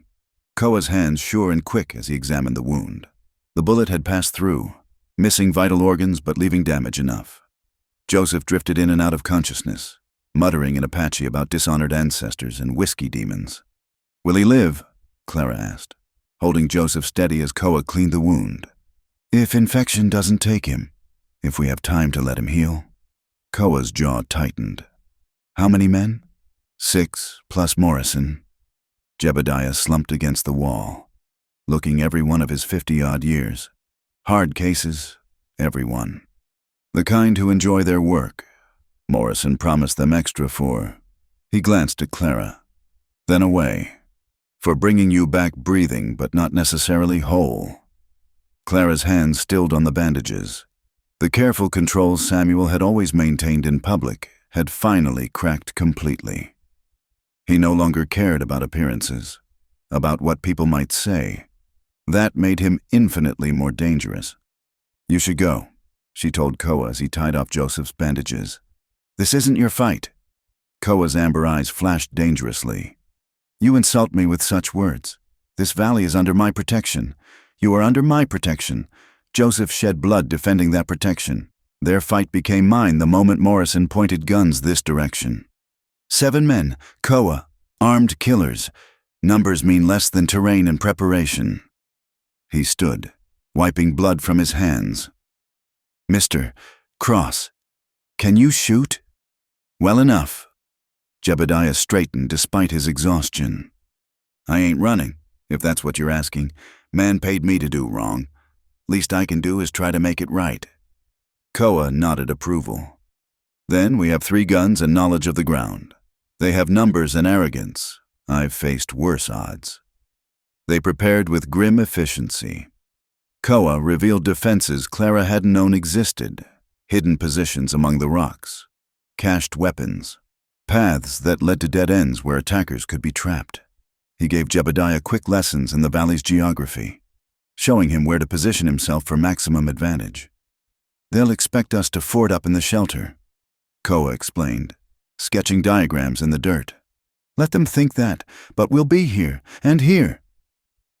Koa's hands sure and quick as he examined the wound. The bullet had passed through, missing vital organs but leaving damage enough. Joseph drifted in and out of consciousness, muttering in Apache about dishonored ancestors and whiskey demons. "Will he live?" Clara asked, holding Joseph steady as Koa cleaned the wound. "If infection doesn't take him, if we have time to let him heal." Koa's jaw tightened. "How many men?" 6 plus Morrison." Jebediah slumped against the wall, looking every one of his 50-odd years. Hard cases, everyone. The kind who enjoy their work. Morrison promised them extra for. He glanced at Clara, then away. "For bringing you back breathing but not necessarily whole." Clara's hands stilled on the bandages. The careful control Samuel had always maintained in public had finally cracked completely. He no longer cared about appearances, about what people might say. That made him infinitely more dangerous. "You should go," she told Koa as he tied off Joseph's bandages. "This isn't your fight." Koa's amber eyes flashed dangerously. "You insult me with such words. This valley is under my protection. You are under my protection." Joseph shed blood defending that protection. Their fight became mine the moment Morrison pointed guns this direction. 7 men, Koa, armed killers. Numbers mean less than terrain and preparation. He stood, wiping blood from his hands. "Mr. Cross, can you shoot?" "Well enough." Jebediah straightened despite his exhaustion. "I ain't running, if that's what you're asking. Man paid me to do wrong. Least I can do is try to make it right." Koa nodded approval. "Then we have 3 guns and knowledge of the ground. They have numbers and arrogance. I've faced worse odds." They prepared with grim efficiency. Koa revealed defenses Clara hadn't known existed, hidden positions among the rocks, cached weapons, paths that led to dead ends where attackers could be trapped. He gave Jebediah quick lessons in the valley's geography, showing him where to position himself for maximum advantage. "They'll expect us to ford up in the shelter," Koa explained, sketching diagrams in the dirt. "Let them think that, but we'll be here and here."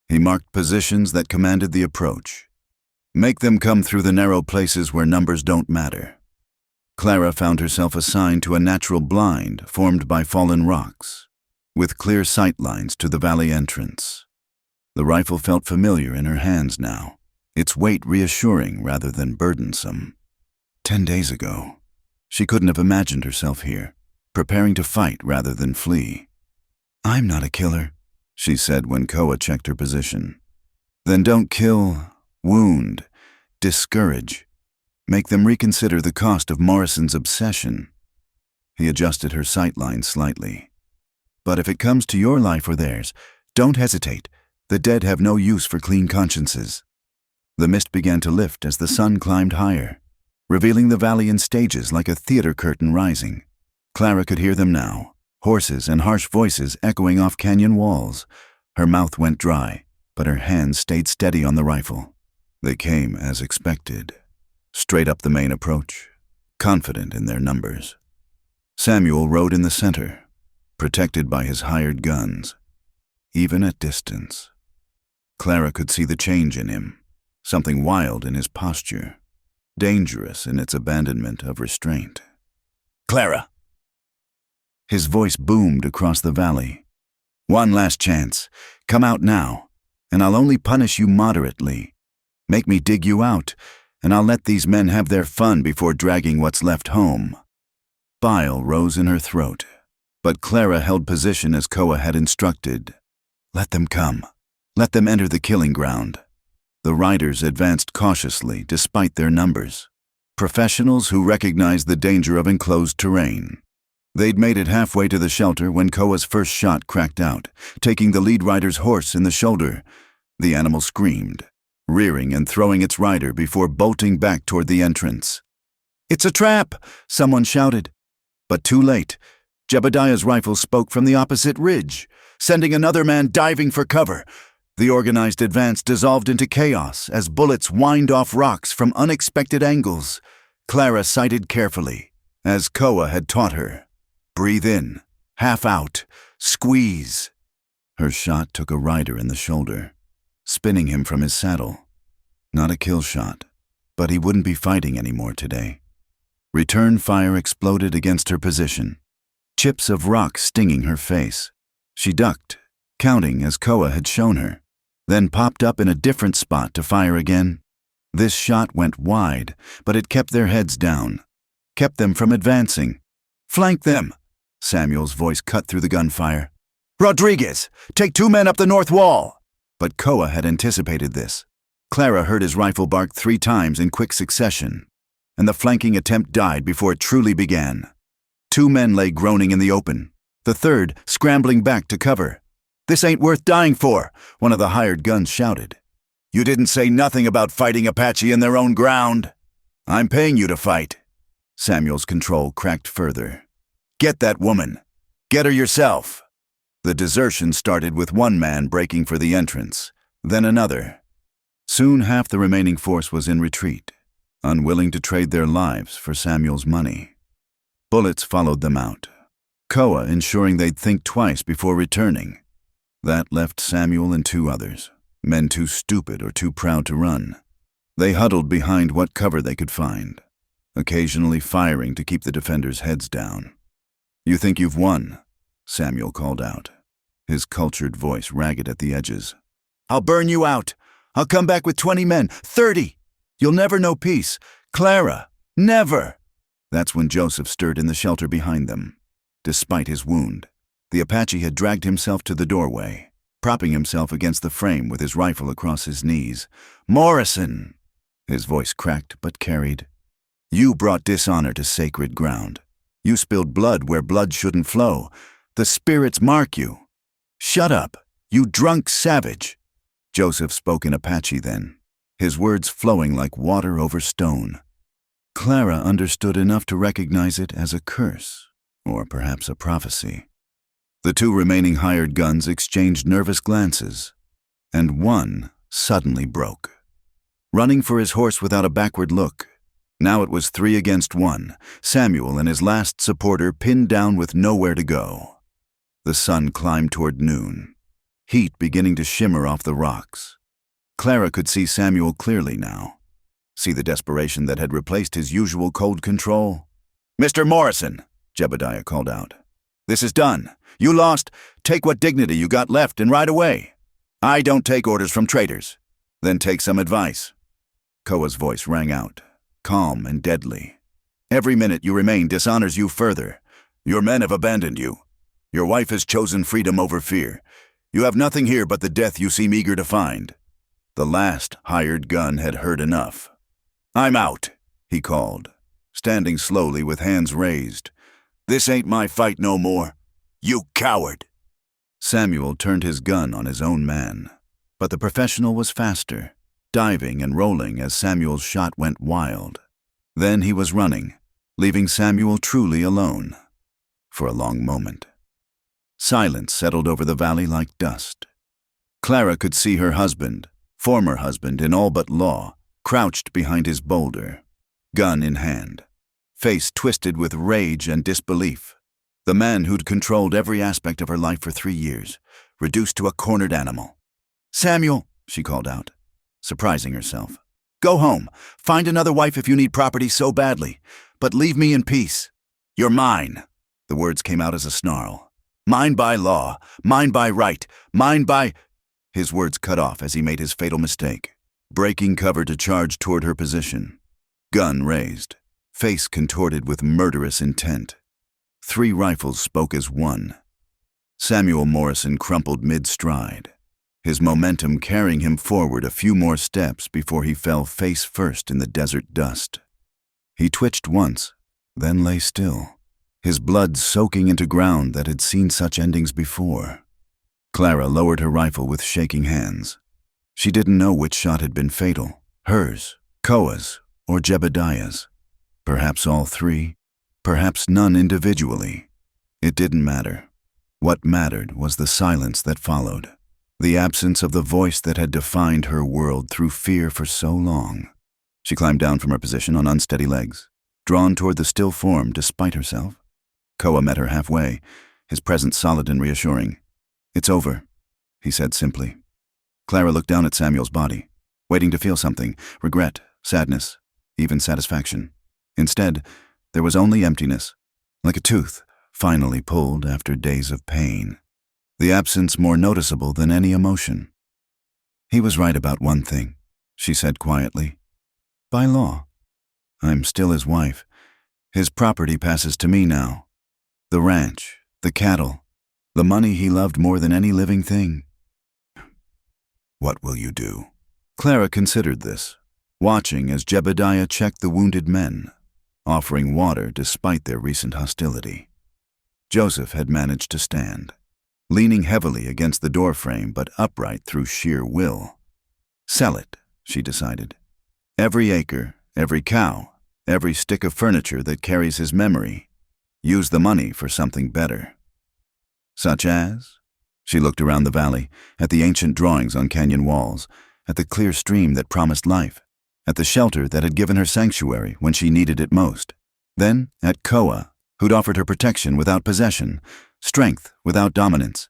He marked positions that commanded the approach. Make them come through the narrow places where numbers don't matter. Clara found herself assigned to a natural blind formed by fallen rocks, with clear sight lines to the valley entrance. The rifle felt familiar in her hands now, its weight reassuring rather than burdensome. 10 days ago, she couldn't have imagined herself here, preparing to fight rather than flee. "I'm not a killer," she said when Koa checked her position. "Then don't kill, wound, discourage. Make them reconsider the cost of Morrison's obsession." He adjusted her sight line slightly. "But if it comes to your life or theirs, don't hesitate. The dead have no use for clean consciences." The mist began to lift as the sun climbed higher, revealing the valley in stages like a theater curtain rising. Clara could hear them now, horses and harsh voices echoing off canyon walls. Her mouth went dry, but her hands stayed steady on the rifle. They came as expected, straight up the main approach, confident in their numbers. Samuel rode in the center, protected by his hired guns. Even at distance, Clara could see the change in him, something wild in his posture, dangerous in its abandonment of restraint. "Clara!" His voice boomed across the valley. "One last chance. Come out now, and I'll only punish you moderately. Make me dig you out, and I'll let these men have their fun before dragging what's left home." Bile rose in her throat, but Clara held position as Koa had instructed. Let them come. Let them enter the killing ground. The riders advanced cautiously despite their numbers, professionals who recognized the danger of enclosed terrain. They'd made it halfway to the shelter when Koa's first shot cracked out, taking the lead rider's horse in the shoulder. The animal screamed, rearing and throwing its rider before bolting back toward the entrance. "It's a trap!" someone shouted. But too late. Jebediah's rifle spoke from the opposite ridge, sending another man diving for cover. The organized advance dissolved into chaos as bullets whined off rocks from unexpected angles. Clara sighted carefully, as Koa had taught her. Breathe in, half out, squeeze. Her shot took a rider in the shoulder, spinning him from his saddle. Not a kill shot, but he wouldn't be fighting anymore today. Return fire exploded against her position, chips of rock stinging her face. She ducked, counting as Koa had shown her, then popped up in a different spot to fire again. This shot went wide, but it kept their heads down, kept them from advancing. "Flank them!" Samuel's voice cut through the gunfire. "Rodriguez, take 2 men up the north wall!" But Koa had anticipated this. Clara heard his rifle bark 3 times in quick succession, and the flanking attempt died before it truly began. 2 men lay groaning in the open, the third scrambling back to cover. "This ain't worth dying for," one of the hired guns shouted. "You didn't say nothing about fighting Apache in their own ground." "I'm paying you to fight." Samuel's control cracked further. "Get that woman. Get her yourself." The desertion started with 1 man breaking for the entrance, then another. Soon half the remaining force was in retreat, unwilling to trade their lives for Samuel's money. Bullets followed them out, Koa ensuring they'd think twice before returning. That left Samuel and 2 others, men too stupid or too proud to run. They huddled behind what cover they could find, occasionally firing to keep the defenders' heads down. "You think you've won?" Samuel called out, his cultured voice ragged at the edges. "I'll burn you out. I'll come back with 20 men, 30. You'll never know peace. Clara, never." That's when Joseph stirred in the shelter behind them. Despite his wound, the Apache had dragged himself to the doorway, propping himself against the frame with his rifle across his knees. "Morrison!" His voice cracked but carried. "You brought dishonor to sacred ground. You spilled blood where blood shouldn't flow. The spirits mark you. Shut up, you drunk savage." Joseph spoke in Apache then, his words flowing like water over stone. Clara understood enough to recognize it as a curse, or perhaps a prophecy. The two remaining hired guns exchanged nervous glances, and one suddenly broke. Running for his horse without a backward look, now it was 3 against 1, Samuel and his last supporter pinned down with nowhere to go. The sun climbed toward noon, heat beginning to shimmer off the rocks. Clara could see Samuel clearly now, see the desperation that had replaced his usual cold control. "Mr. Morrison," Jebediah called out. "This is done. You lost. Take what dignity you got left and ride away. I don't take orders from traitors." "Then take some advice." Koa's voice rang out, calm and deadly. "Every minute you remain dishonors you further. Your men have abandoned you. Your wife has chosen freedom over fear. You have nothing here but the death you seem eager to find." The last hired gun had heard enough. "I'm out," he called, standing slowly with hands raised. "This ain't my fight no more. You coward!" Samuel turned his gun on his own man, but the professional was faster, diving and rolling as Samuel's shot went wild. Then he was running, leaving Samuel truly alone. For a long moment, silence settled over the valley like dust. Clara could see her husband, former husband in all but law, crouched behind his boulder, gun in hand, face twisted with rage and disbelief. The man who'd controlled every aspect of her life for 3 years, reduced to a cornered animal. "Samuel," she called out, surprising herself. "Go home. Find another wife if you need property so badly. But leave me in peace. You're mine." The words came out as a snarl. "Mine by law. Mine by right. Mine by—" His words cut off as he made his fatal mistake, breaking cover to charge toward her position. Gun raised, face contorted with murderous intent. 3 rifles spoke as one. Samuel Morrison crumpled mid-stride, his momentum carrying him forward a few more steps before he fell face first in the desert dust. He twitched once, then lay still, his blood soaking into ground that had seen such endings before. Clara lowered her rifle with shaking hands. She didn't know which shot had been fatal, hers, Koa's, or Jebediah's. Perhaps all 3, perhaps none individually. It didn't matter. What mattered was the silence that followed, the absence of the voice that had defined her world through fear for so long. She climbed down from her position on unsteady legs, drawn toward the still form despite herself. Koa met her halfway, his presence solid and reassuring. "It's over," he said simply. Clara looked down at Samuel's body, waiting to feel something, regret, sadness, even satisfaction. Instead, there was only emptiness, like a tooth finally pulled after days of pain, the absence more noticeable than any emotion. "He was right about one thing," she said quietly. "By law, I'm still his wife. His property passes to me now. The ranch, the cattle, the money he loved more than any living thing." "What will you do?" Clara considered this, watching as Jebediah checked the wounded men, offering water despite their recent hostility. Joseph had managed to stand, leaning heavily against the doorframe but upright through sheer will. Sell it, she decided. Every acre, every cow, every stick of furniture that carries his memory. Use the money for something better. Such as? She looked around the valley, at the ancient drawings on canyon walls, at the clear stream that promised life, at the shelter that had given her sanctuary when she needed it most. Then at Koa, who'd offered her protection without possession, strength without dominance.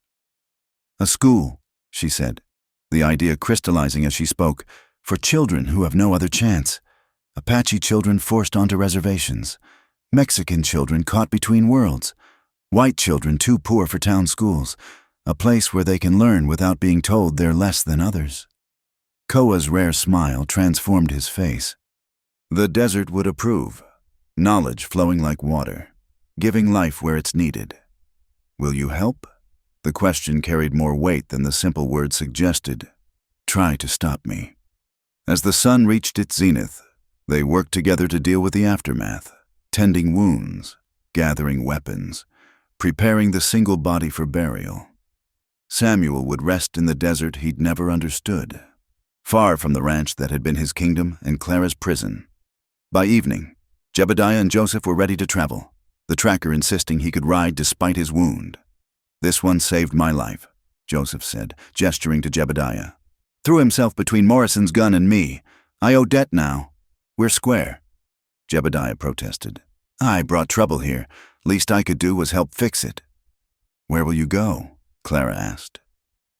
"A school," she said, the idea crystallizing as she spoke, "for children who have no other chance. Apache children forced onto reservations, Mexican children caught between worlds, white children too poor for town schools, a place where they can learn without being told they're less than others." Koa's rare smile transformed his face. The desert would approve, knowledge flowing like water, giving life where it's needed. "Will you help?" The question carried more weight than the simple word suggested. "Try to stop me." As the sun reached its zenith, they worked together to deal with the aftermath, tending wounds, gathering weapons, preparing the single body for burial. Samuel would rest in the desert he'd never understood, far from the ranch that had been his kingdom and Clara's prison. By evening, Jebediah and Joseph were ready to travel, the tracker insisting he could ride despite his wound. "This one saved my life," Joseph said, gesturing to Jebediah. "Threw himself between Morrison's gun and me. I owe debt now. We're square." Jebediah protested. "I brought trouble here. Least I could do was help fix it." "Where will you go?" Clara asked.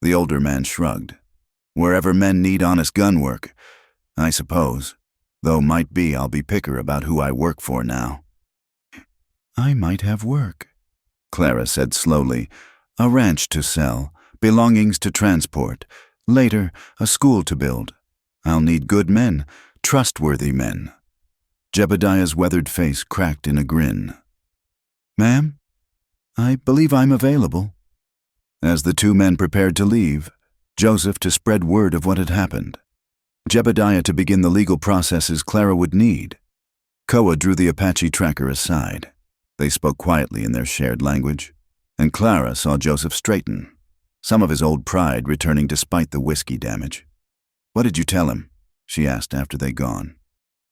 The older man shrugged. "Wherever men need honest gun work, I suppose. Though might be I'll be picker about who I work for now." "I might have work," Clara said slowly. "A ranch to sell, belongings to transport, later a school to build. I'll need good men, trustworthy men." Jebediah's weathered face cracked in a grin. "Ma'am, I believe I'm available." As the two men prepared to leave, Joseph to spread word of what had happened, Jebediah to begin the legal processes Clara would need. Koa drew the Apache tracker aside. They spoke quietly in their shared language, and Clara saw Joseph straighten, some of his old pride returning despite the whiskey damage. "What did you tell him?" she asked after they'd gone.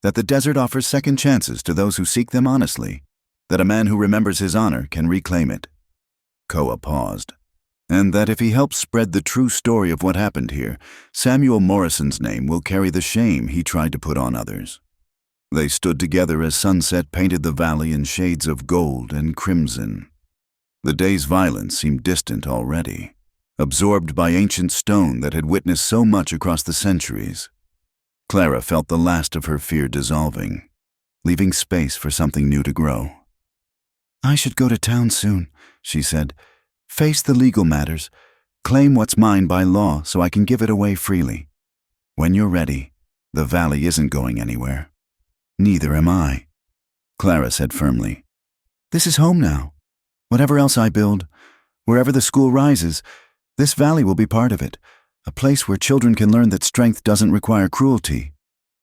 "That the desert offers second chances to those who seek them honestly, that a man who remembers his honor can reclaim it." Koa paused. "And that if he helps spread the true story of what happened here, Samuel Morrison's name will carry the shame he tried to put on others." They stood together as sunset painted the valley in shades of gold and crimson. The day's violence seemed distant already, absorbed by ancient stone that had witnessed so much across the centuries. Clara felt the last of her fear dissolving, leaving space for something new to grow. "I should go to town soon," she said. "Face the legal matters, claim what's mine by law so I can give it away freely. When you're ready, the valley isn't going anywhere." "Neither am I," Clara said firmly. "This is home now. Whatever else I build, wherever the school rises, this valley will be part of it, a place where children can learn that strength doesn't require cruelty,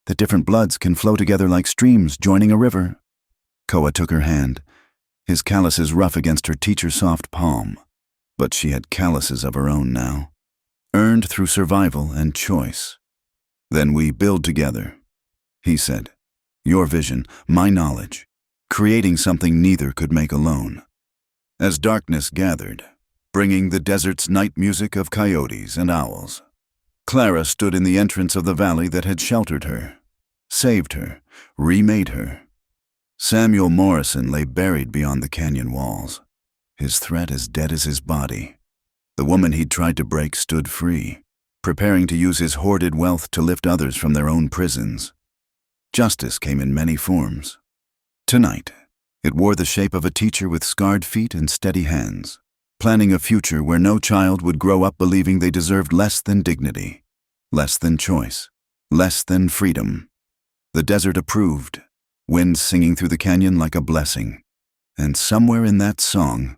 that different bloods can flow together like streams joining a river." Koa took her hand, his calluses rough against her teacher's soft palm. But she had calluses of her own now, earned through survival and choice. "Then we build together," he said. "Your vision, my knowledge, creating something neither could make alone." As darkness gathered, bringing the desert's night music of coyotes and owls, Clara stood in the entrance of the valley that had sheltered her, saved her, remade her. Samuel Morrison lay buried beyond the canyon walls, his threat as dead as his body. The woman he'd tried to break stood free, preparing to use his hoarded wealth to lift others from their own prisons. Justice came in many forms. Tonight, it wore the shape of a teacher with scarred feet and steady hands, planning a future where no child would grow up believing they deserved less than dignity, less than choice, less than freedom. The desert approved, wind singing through the canyon like a blessing. And somewhere in that song,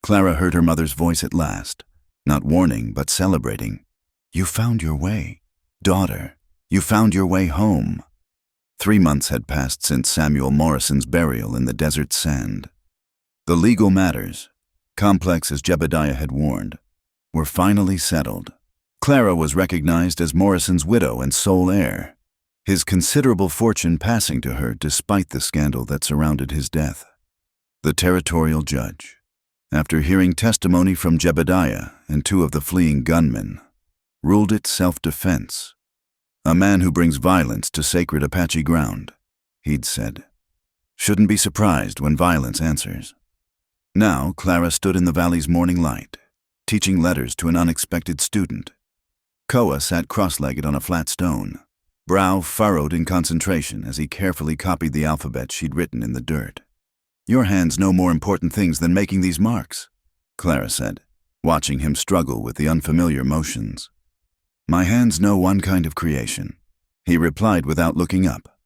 Clara heard her mother's voice at last, not warning but celebrating. "You found your way, daughter. You found your way home." 3 months had passed since Samuel Morrison's burial in the desert sand. The legal matters, complex as Jebediah had warned, were finally settled. Clara was recognized as Morrison's widow and sole heir, his considerable fortune passing to her despite the scandal that surrounded his death. The territorial judge, after hearing testimony from Jebediah and 2 of the fleeing gunmen, ruled it self-defense. "A man who brings violence to sacred Apache ground," he'd said, "shouldn't be surprised when violence answers." Now Clara stood in the valley's morning light, teaching letters to an unexpected student. Koa sat cross-legged on a flat stone, brow furrowed in concentration as he carefully copied the alphabet she'd written in the dirt. "Your hands know more important things than making these marks," Clara said, watching him struggle with the unfamiliar motions. "My hands know one kind of creation," he replied without looking up.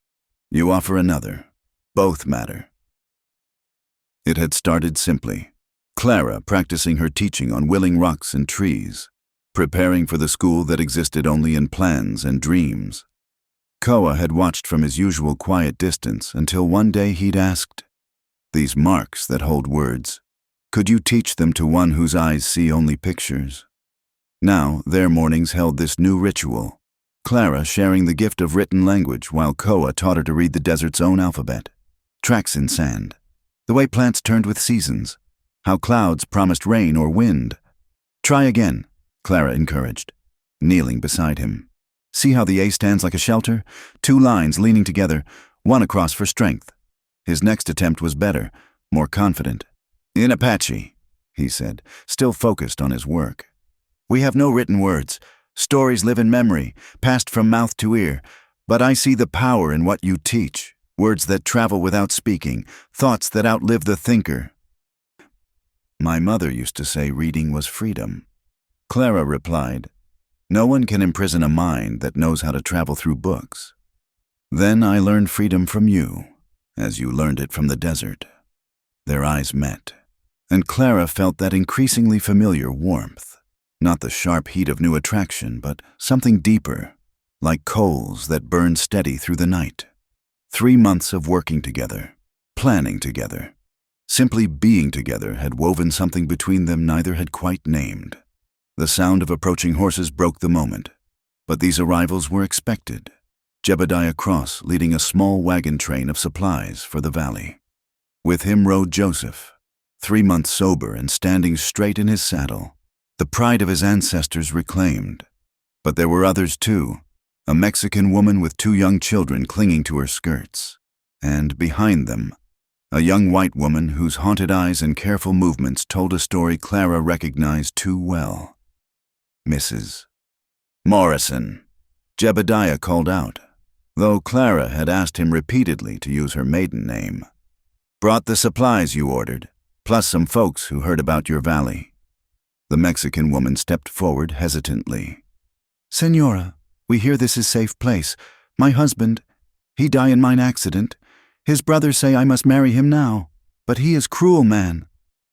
"You offer another. Both matter." It had started simply. Clara practicing her teaching on willing rocks and trees, preparing for the school that existed only in plans and dreams. Koa had watched from his usual quiet distance until one day he'd asked, "These marks that hold words, could you teach them to one whose eyes see only pictures?" Now, their mornings held this new ritual. Clara sharing the gift of written language while Koa taught her to read the desert's own alphabet. Tracks in sand. The way plants turned with seasons. How clouds promised rain or wind. Try again, Clara encouraged, kneeling beside him. See how the A stands like a shelter? 2 lines leaning together, one across for strength. His next attempt was better, more confident. In Apache, he said, still focused on his work. We have no written words. Stories live in memory, passed from mouth to ear. But I see the power in what you teach. Words that travel without speaking, thoughts that outlive the thinker. My mother used to say reading was freedom. Clara replied, no one can imprison a mind that knows how to travel through books. Then I learned freedom from you, as you learned it from the desert. Their eyes met, and Clara felt that increasingly familiar warmth. Not the sharp heat of new attraction, but something deeper, like coals that burn steady through the night. 3 months of working together, planning together. Simply being together had woven something between them neither had quite named. The sound of approaching horses broke the moment, but these arrivals were expected. Jebediah Cross leading a small wagon train of supplies for the valley. With him rode Joseph, 3 months sober and standing straight in his saddle, the pride of his ancestors reclaimed. But there were others too, a Mexican woman with 2 young children clinging to her skirts, and behind them, a young white woman whose haunted eyes and careful movements told a story Clara recognized too well. Mrs. Morrison, Jebediah called out, though Clara had asked him repeatedly to use her maiden name. Brought the supplies you ordered, plus some folks who heard about your valley. The Mexican woman stepped forward hesitantly. Senora, we hear this is safe place. My husband, he die in mine accident. His brothers say I must marry him now, but he is cruel man.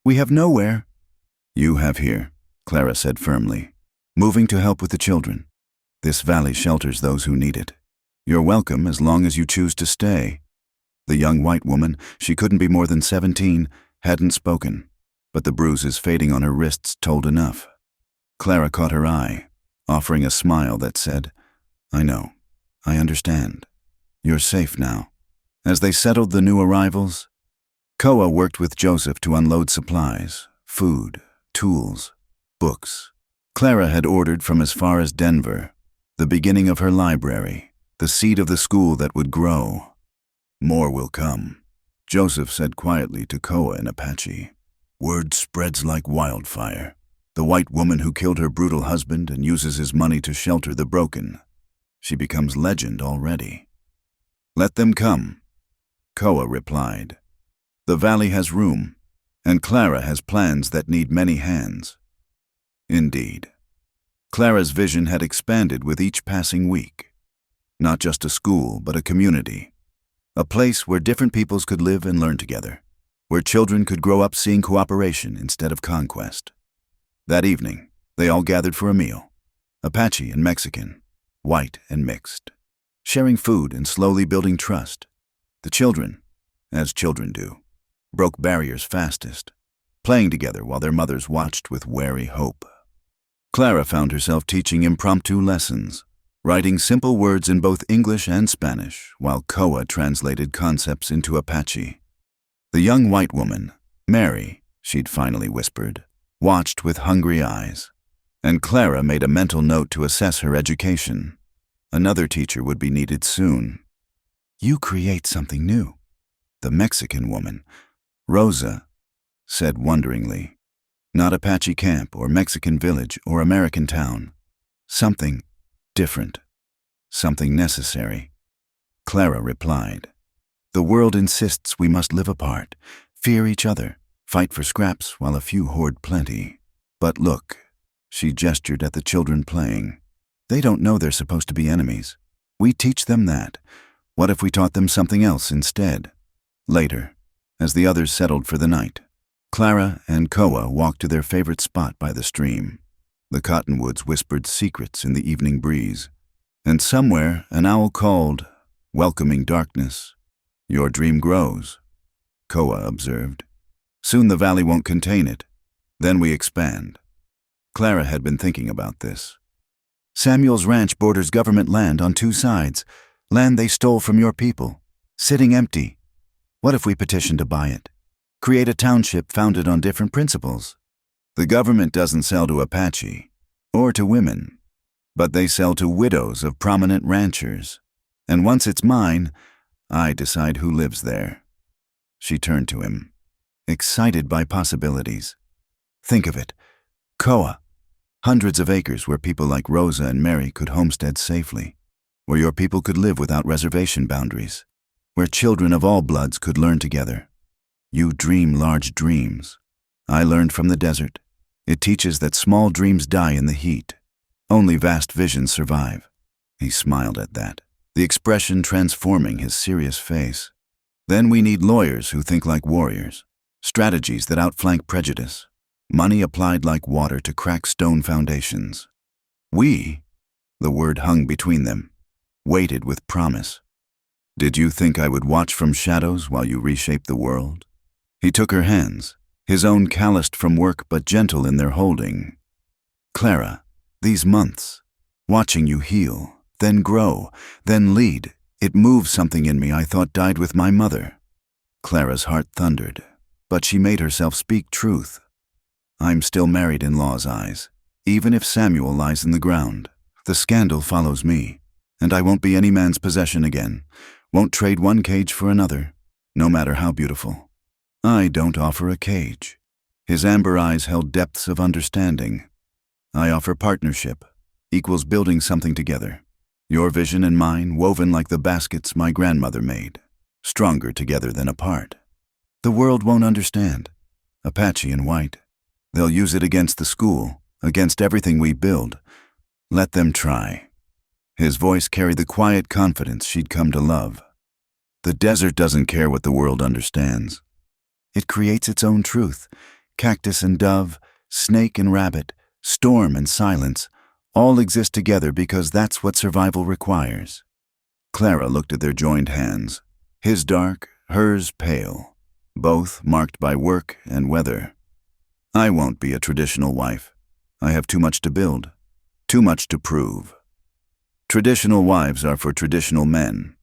We have nowhere. You have here, Clara said firmly, moving to help with the children. This valley shelters those who need it. You're welcome as long as you choose to stay. The young white woman, she couldn't be more than 17, hadn't spoken, but the bruises fading on her wrists told enough. Clara caught her eye, offering a smile that said, I know, I understand. You're safe now. As they settled the new arrivals, Koa worked with Joseph to unload supplies, food, tools, books. Clara had ordered from as far as Denver, the beginning of her library, the seed of the school that would grow. More will come, Joseph said quietly to Koa in Apache. Word spreads like wildfire. The white woman who killed her brutal husband and uses his money to shelter the broken. She becomes legend already. Let them come, Koa replied. The valley has room, and Clara has plans that need many hands. Indeed. Clara's vision had expanded with each passing week. Not just a school, but a community. A place where different peoples could live and learn together. Where children could grow up seeing cooperation instead of conquest. That evening, they all gathered for a meal. Apache and Mexican, white and mixed. Sharing food and slowly building trust. The children, as children do, broke barriers fastest, playing together while their mothers watched with wary hope. Clara found herself teaching impromptu lessons, writing simple words in both English and Spanish, while Koa translated concepts into Apache. The young white woman, Mary, she'd finally whispered, watched with hungry eyes, and Clara made a mental note to assess her education. Another teacher would be needed soon. You create something new. The Mexican woman, Rosa, said wonderingly. Not Apache camp or Mexican village or American town. Something different. Something necessary. Clara replied. The world insists we must live apart, fear each other, fight for scraps while a few hoard plenty. But look, she gestured at the children playing. They don't know they're supposed to be enemies. We teach them that. What if we taught them something else instead? Later, as the others settled for the night, Clara and Koa walked to their favorite spot by the stream. The cottonwoods whispered secrets in the evening breeze, and somewhere an owl called, welcoming darkness. Your dream grows, Koa observed. Soon the valley won't contain it. Then we expand. Clara had been thinking about this. Samuel's ranch borders government land on two sides, land they stole from your people, sitting empty. What if we petitioned to buy it? Create a township founded on different principles. The government doesn't sell to Apache, or to women, but they sell to widows of prominent ranchers. And once it's mine, I decide who lives there. She turned to him, excited by possibilities. Think of it. Koa. Hundreds of acres where people like Rosa and Mary could homestead safely, where your people could live without reservation boundaries, where children of all bloods could learn together. You dream large dreams. I learned from the desert. It teaches that small dreams die in the heat. Only vast visions survive. He smiled at that, the expression transforming his serious face. Then we need lawyers who think like warriors, strategies that outflank prejudice, money applied like water to crack stone foundations. We, the word hung between them, waited with promise. Did you think I would watch from shadows while you reshaped the world? He took her hands, his own calloused from work but gentle in their holding. Clara, these months, watching you heal, then grow, then lead, it moved something in me I thought died with my mother. Clara's heart thundered, but she made herself speak truth. I'm still married in law's eyes, even if Samuel lies in the ground. The scandal follows me, and I won't be any man's possession again, won't trade one cage for another, no matter how beautiful. I don't offer a cage. His amber eyes held depths of understanding. I offer partnership, equals building something together. Your vision and mine woven like the baskets my grandmother made, stronger together than apart. The world won't understand. Apache and white. They'll use it against the school, against everything we build. Let them try. His voice carried the quiet confidence she'd come to love. The desert doesn't care what the world understands. It creates its own truth. Cactus and dove, snake and rabbit, storm and silence, all exist together because that's what survival requires. Clara looked at their joined hands, his dark, hers pale, both marked by work and weather. I won't be a traditional wife. I have too much to build, too much to prove. Traditional wives are for traditional men.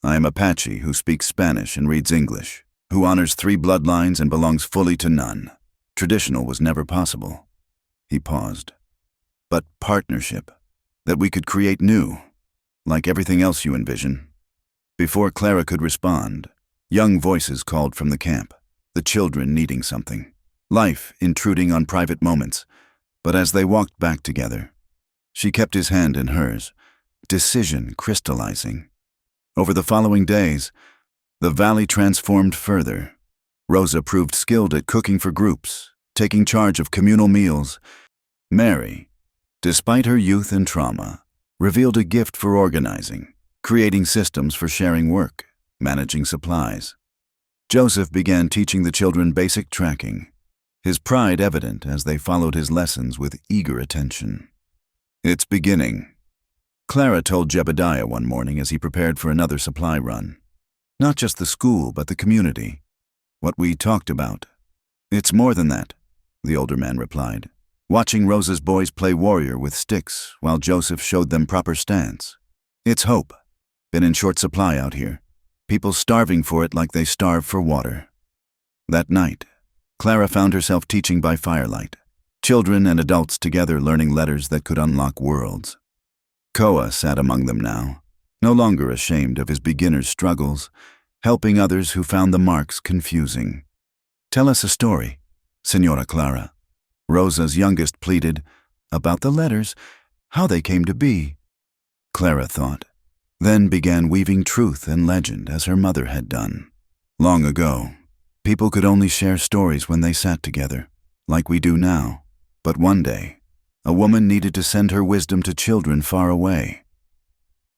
I am Apache who speaks Spanish and reads English, who honors 3 bloodlines and belongs fully to none. Traditional was never possible. He paused. But partnership, that we could create new, like everything else you envision. Before Clara could respond, young voices called from the camp, the children needing something. Life intruding on private moments, but as they walked back together, she kept his hand in hers, decision crystallizing. Over the following days, the valley transformed further. Rosa proved skilled at cooking for groups, taking charge of communal meals. Mary, despite her youth and trauma, revealed a gift for organizing, creating systems for sharing work, managing supplies. Joseph began teaching the children basic tracking, his pride evident as they followed his lessons with eager attention. It's beginning, Clara told Jebediah one morning as he prepared for another supply run. Not just the school, but the community. What we talked about. It's more than that, the older man replied, watching Rosa's boys play warrior with sticks while Joseph showed them proper stance. It's hope. Been in short supply out here. People starving for it like they starve for water. That night, Clara found herself teaching by firelight, children and adults together learning letters that could unlock worlds. Koa sat among them now, no longer ashamed of his beginner's struggles, helping others who found the marks confusing. Tell us a story, Senora Clara. Rosa's youngest pleaded, about the letters, how they came to be. Clara thought, then began weaving truth and legend as her mother had done. Long ago, people could only share stories when they sat together, like we do now. But one day, a woman needed to send her wisdom to children far away.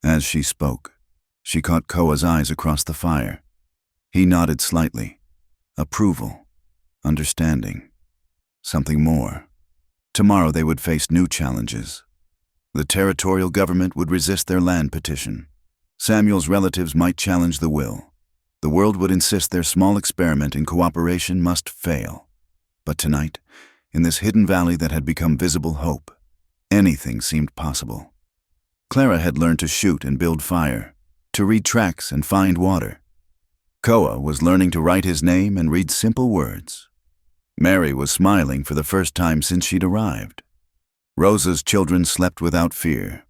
As she spoke, she caught Koa's eyes across the fire. He nodded slightly. Approval, understanding, something more. Tomorrow they would face new challenges. The territorial government would resist their land petition. Samuel's relatives might challenge the will. The world would insist their small experiment in cooperation must fail. But tonight, in this hidden valley that had become visible hope. Anything seemed possible. Clara had learned to shoot and build fire, to read tracks and find water. Koa was learning to write his name and read simple words. Mary was smiling for the first time since she'd arrived. Rosa's children slept without fear.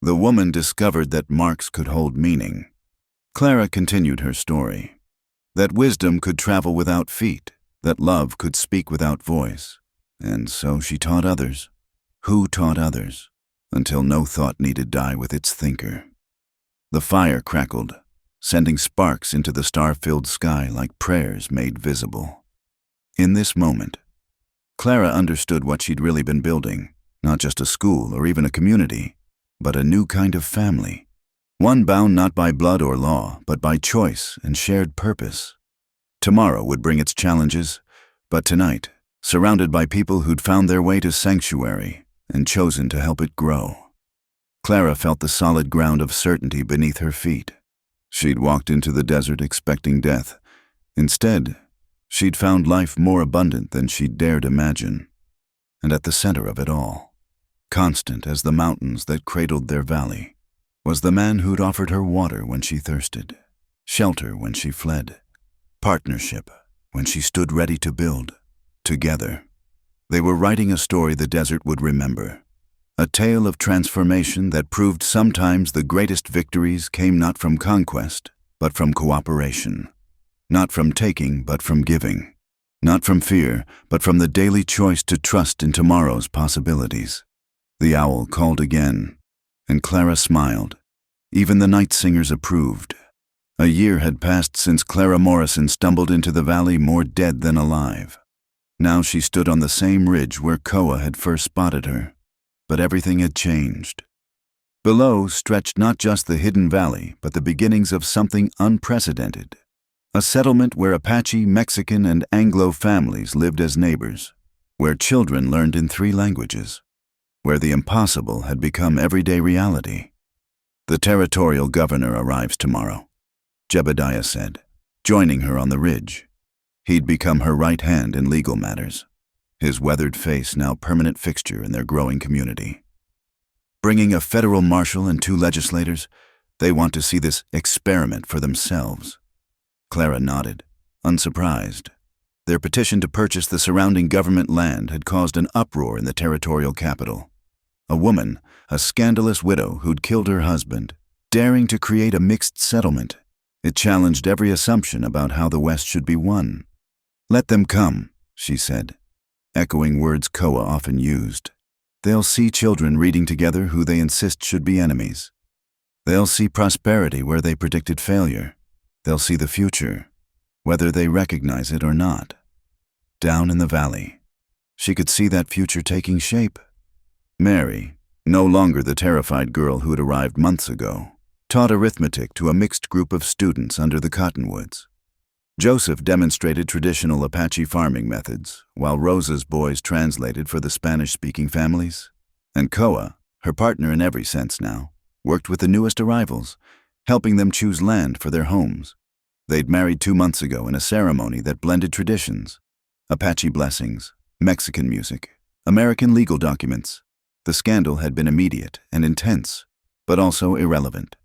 The woman discovered that marks could hold meaning. Clara continued her story. That wisdom could travel without feet, that love could speak without voice. And so she taught others. Who taught others? Until no thought needed die with its thinker. The fire crackled, sending sparks into the star-filled sky like prayers made visible. In this moment, Clara understood what she'd really been building, not just a school or even a community, but a new kind of family. One bound not by blood or law, but by choice and shared purpose. Tomorrow would bring its challenges, but tonight, surrounded by people who'd found their way to sanctuary and chosen to help it grow. Clara felt the solid ground of certainty beneath her feet. She'd walked into the desert expecting death. Instead, she'd found life more abundant than she'd dared imagine. And at the center of it all, constant as the mountains that cradled their valley, was the man who'd offered her water when she thirsted, shelter when she fled, partnership when she stood ready to build. Together, they were writing a story the desert would remember, a tale of transformation that proved sometimes the greatest victories came not from conquest, but from cooperation, not from taking, but from giving, not from fear, but from the daily choice to trust in tomorrow's possibilities. The owl called again, and Clara smiled. Even the night singers approved. A year had passed since Clara Morrison stumbled into the valley more dead than alive. Now she stood on the same ridge where Koa had first spotted her, but everything had changed. Below stretched not just the hidden valley, but the beginnings of something unprecedented. A settlement where Apache, Mexican, and Anglo families lived as neighbors, where children learned in 3 languages, where the impossible had become everyday reality. The territorial governor arrives tomorrow, Jebediah said, joining her on the ridge. He'd become her right hand in legal matters, his weathered face now permanent fixture in their growing community. Bringing a federal marshal and 2 legislators, they want to see this experiment for themselves. Clara nodded, unsurprised. Their petition to purchase the surrounding government land had caused an uproar in the territorial capital. A woman, a scandalous widow who'd killed her husband, daring to create a mixed settlement. It challenged every assumption about how the West should be won. "Let them come," she said, echoing words Koa often used. "They'll see children reading together who they insist should be enemies. They'll see prosperity where they predicted failure. They'll see the future, whether they recognize it or not." Down in the valley, she could see that future taking shape. Mary, no longer the terrified girl who had arrived months ago, taught arithmetic to a mixed group of students under the cottonwoods. Joseph demonstrated traditional Apache farming methods, while Rosa's boys translated for the Spanish-speaking families. And Koa, her partner in every sense now, worked with the newest arrivals, helping them choose land for their homes. They'd married 2 months ago in a ceremony that blended traditions: Apache blessings, Mexican music, American legal documents. The scandal had been immediate and intense, but also irrelevant.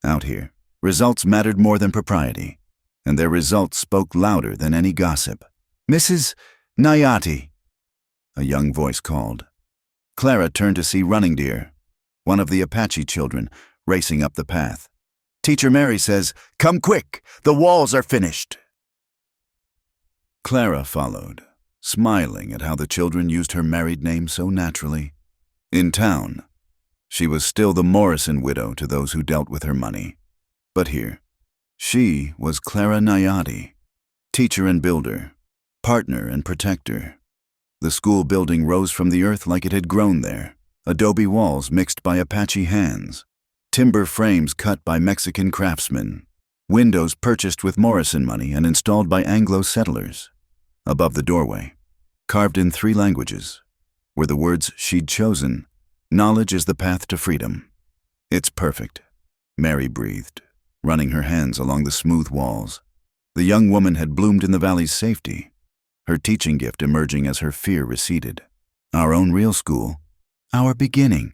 Out here, results mattered more than propriety, and their results spoke louder than any gossip. "Mrs. Nayati," a young voice called. Clara turned to see Running Deer, one of the Apache children, racing up the path. "Teacher Mary says, 'Come quick, the walls are finished.'" Clara followed, smiling at how the children used her married name so naturally. In town, she was still the Morrison widow to those who dealt with her money. But here, she was Clara Nayati, teacher and builder, partner and protector. The school building rose from the earth like it had grown there, adobe walls mixed by Apache hands, timber frames cut by Mexican craftsmen, windows purchased with Morrison money and installed by Anglo settlers. Above the doorway, carved in 3 languages, were the words she'd chosen: "Knowledge is the path to freedom." "It's perfect," Mary breathed, running her hands along the smooth walls. The young woman had bloomed in the valley's safety. her teaching gift emerging as her fear receded. Our own real school? Our beginning,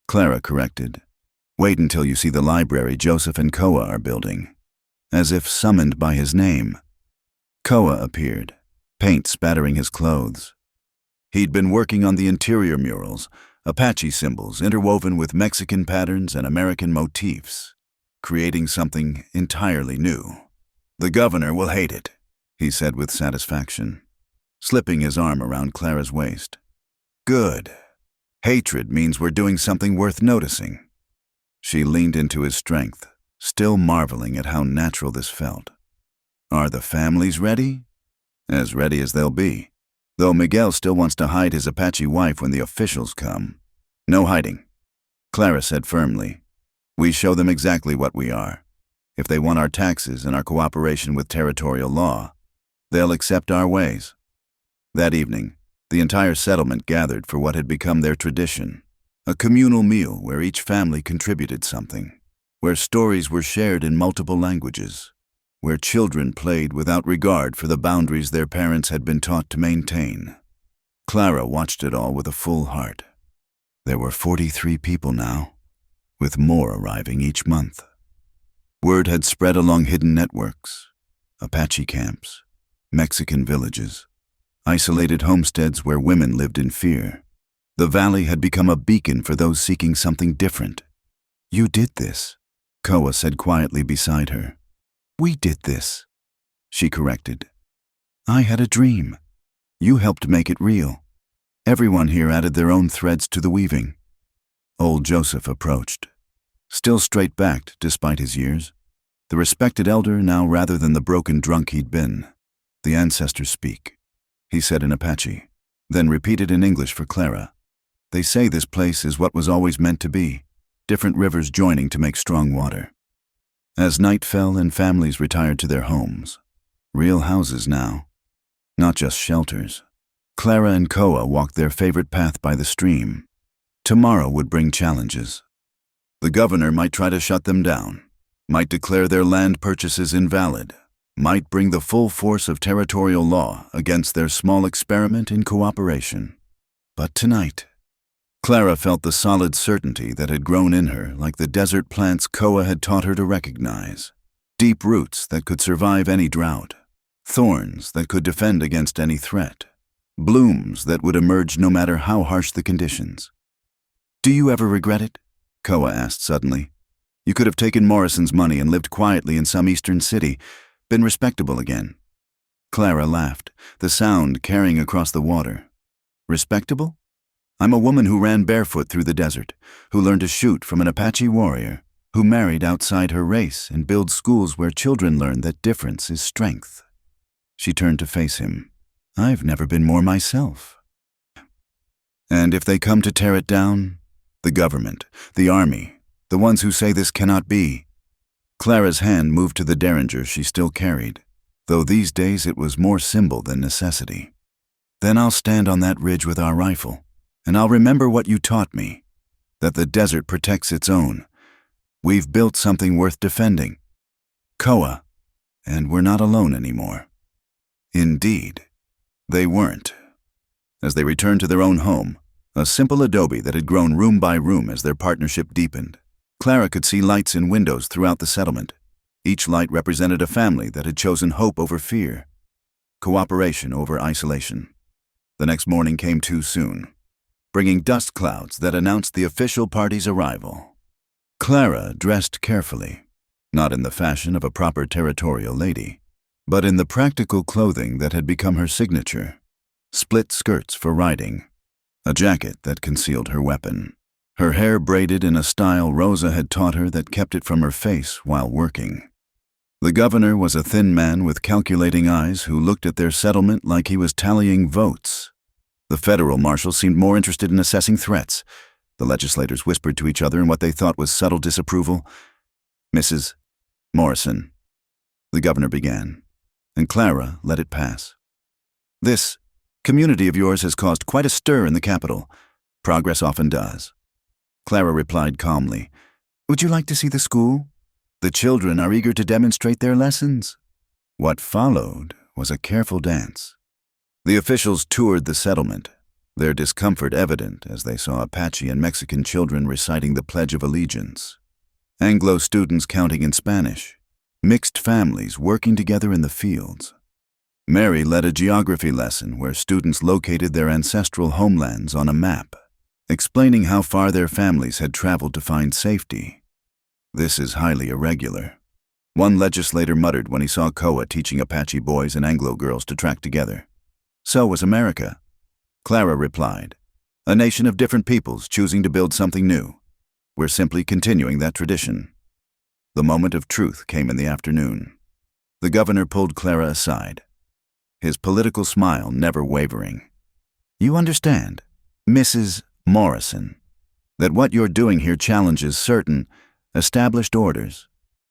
Clara corrected. Wait until you see the library Joseph and Koa are building. As if summoned by his name, Koa appeared, paint spattering his clothes. He'd been working on the interior murals, Apache symbols interwoven with Mexican patterns and American motifs, creating something entirely new. The governor will hate it, he said with satisfaction, slipping his arm around Clara's waist. Good. Hatred means we're doing something worth noticing. She leaned into his strength, still marveling at how natural this felt. Are the families ready? As ready as they'll be, though Miguel still wants to hide his Apache wife when the officials come. No hiding, Clara said firmly. We show them exactly what we are. If they want our taxes and our cooperation with territorial law, they'll accept our ways. That evening, the entire settlement gathered for what had become their tradition, a communal meal where each family contributed something, where stories were shared in multiple languages, where children played without regard for the boundaries their parents had been taught to maintain. Clara watched it all with a full heart. There were 43 people now, with more arriving each month. Word had spread along hidden networks, Apache camps, Mexican villages, isolated homesteads where women lived in fear. The valley had become a beacon for those seeking something different. You did this, Koa said quietly beside her. We did this, she corrected. I had a dream. You helped make it real. Everyone here added their own threads to the weaving. Old Joseph approached, still straight-backed despite his years, the respected elder now rather than the broken drunk he'd been. The ancestors speak, he said in Apache, then repeated in English for Clara. They say this place is what was always meant to be, different rivers joining to make strong water. As night fell and families retired to their homes, real houses now, not just shelters, Clara and Koa walked their favorite path by the stream. Tomorrow would bring challenges. The governor might try to shut them down, might declare their land purchases invalid, might bring the full force of territorial law against their small experiment in cooperation. But tonight, Clara felt the solid certainty that had grown in her like the desert plants Koa had taught her to recognize. Deep roots that could survive any drought, thorns that could defend against any threat, blooms that would emerge no matter how harsh the conditions. Do you ever regret it? Koa asked suddenly. You could have taken Morrison's money and lived quietly in some eastern city, been respectable again. Clara laughed, the sound carrying across the water. Respectable? I'm a woman who ran barefoot through the desert, who learned to shoot from an Apache warrior, who married outside her race and builds schools where children learn that difference is strength. She turned to face him. I've never been more myself. And if they come to tear it down, the government, the army, the ones who say this cannot be. Clara's hand moved to the derringer she still carried, though these days it was more symbol than necessity. Then I'll stand on that ridge with our rifle, and I'll remember what you taught me, that the desert protects its own. We've built something worth defending. Koa, and we're not alone anymore. Indeed, they weren't. As they returned to their own home, a simple adobe that had grown room by room as their partnership deepened, Clara could see lights in windows throughout the settlement. Each light represented a family that had chosen hope over fear, cooperation over isolation. The next morning came too soon, bringing dust clouds that announced the official party's arrival. Clara dressed carefully, not in the fashion of a proper territorial lady, but in the practical clothing that had become her signature. Split skirts for riding, a jacket that concealed her weapon, her hair braided in a style Rosa had taught her that kept it from her face while working. The governor was a thin man with calculating eyes who looked at their settlement like he was tallying votes. The federal marshal seemed more interested in assessing threats. The legislators whispered to each other in what they thought was subtle disapproval. Mrs. Morrison, the governor began, and Clara let it pass. This community of yours has caused quite a stir in the capital. Progress often does. Clara replied calmly, Would you like to see the school? The children are eager to demonstrate their lessons. What followed was a careful dance. The officials toured the settlement, their discomfort evident as they saw Apache and Mexican children reciting the Pledge of Allegiance, Anglo students counting in Spanish, mixed families working together in the fields. Mary led a geography lesson where students located their ancestral homelands on a map, explaining how far their families had traveled to find safety. "This is highly irregular," one legislator muttered when he saw Koa teaching Apache boys and Anglo girls to track together. "So was America," Clara replied. "A nation of different peoples choosing to build something new. We're simply continuing that tradition." The moment of truth came in the afternoon. The governor pulled Clara aside, his political smile never wavering. "You understand, Mrs. Morrison, that what you're doing here challenges certain established orders.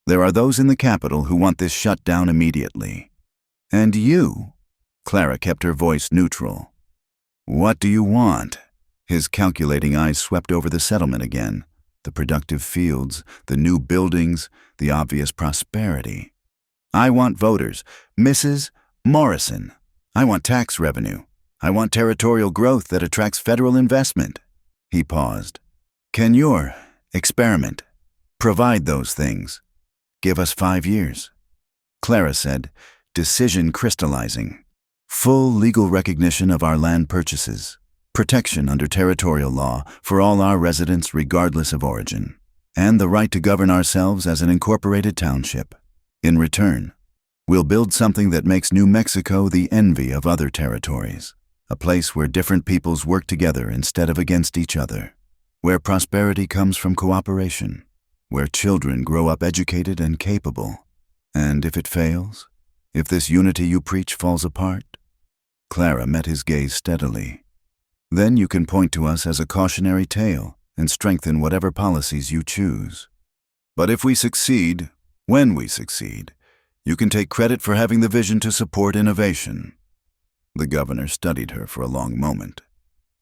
There are those in the capital who want this shut down immediately. And you," Clara kept her voice neutral. "What do you want?" His calculating eyes swept over the settlement again, the productive fields, the new buildings, the obvious prosperity. "I want voters, Mrs. Morrison. I want tax revenue. I want territorial growth that attracts federal investment." He paused. "Can your experiment provide those things? Give us 5 years." Clara said, decision crystallizing. "Full legal recognition of our land purchases, protection under territorial law for all our residents regardless of origin, and the right to govern ourselves as an incorporated township. In return, we'll build something that makes New Mexico the envy of other territories, a place where different peoples work together instead of against each other, where prosperity comes from cooperation, where children grow up educated and capable. And if it fails, if this unity you preach falls apart," Clara met his gaze steadily, "then you can point to us as a cautionary tale and strengthen whatever policies you choose. But if we succeed, when we succeed, you can take credit for having the vision to support innovation." The governor studied her for a long moment,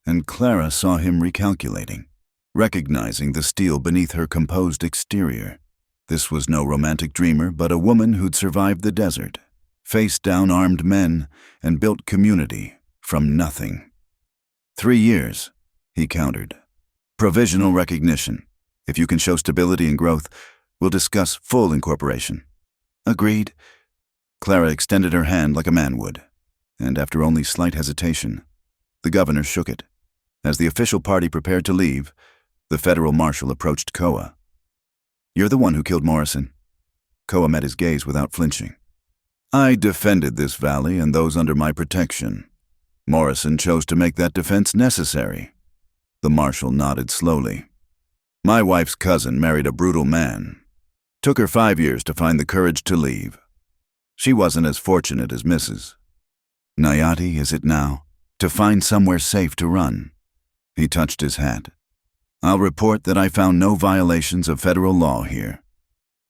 and Clara saw him recalculating, recognizing the steel beneath her composed exterior. This was no romantic dreamer, but a woman who'd survived the desert, faced down armed men, and built community from nothing. 3 years, he countered. "Provisional recognition. If you can show stability and growth, we'll discuss full incorporation." "Agreed." Clara extended her hand like a man would, and after only slight hesitation, the governor shook it. As the official party prepared to leave, the federal marshal approached Koa. "You're the one who killed Morrison." Koa met his gaze without flinching. "I defended this valley and those under my protection. Morrison chose to make that defense necessary." The marshal nodded slowly. "My wife's cousin married a brutal man. Took her 5 years to find the courage to leave. She wasn't as fortunate as Mrs. Nayati, is it now, to find somewhere safe to run." He touched his hat. "I'll report that I found no violations of federal law here."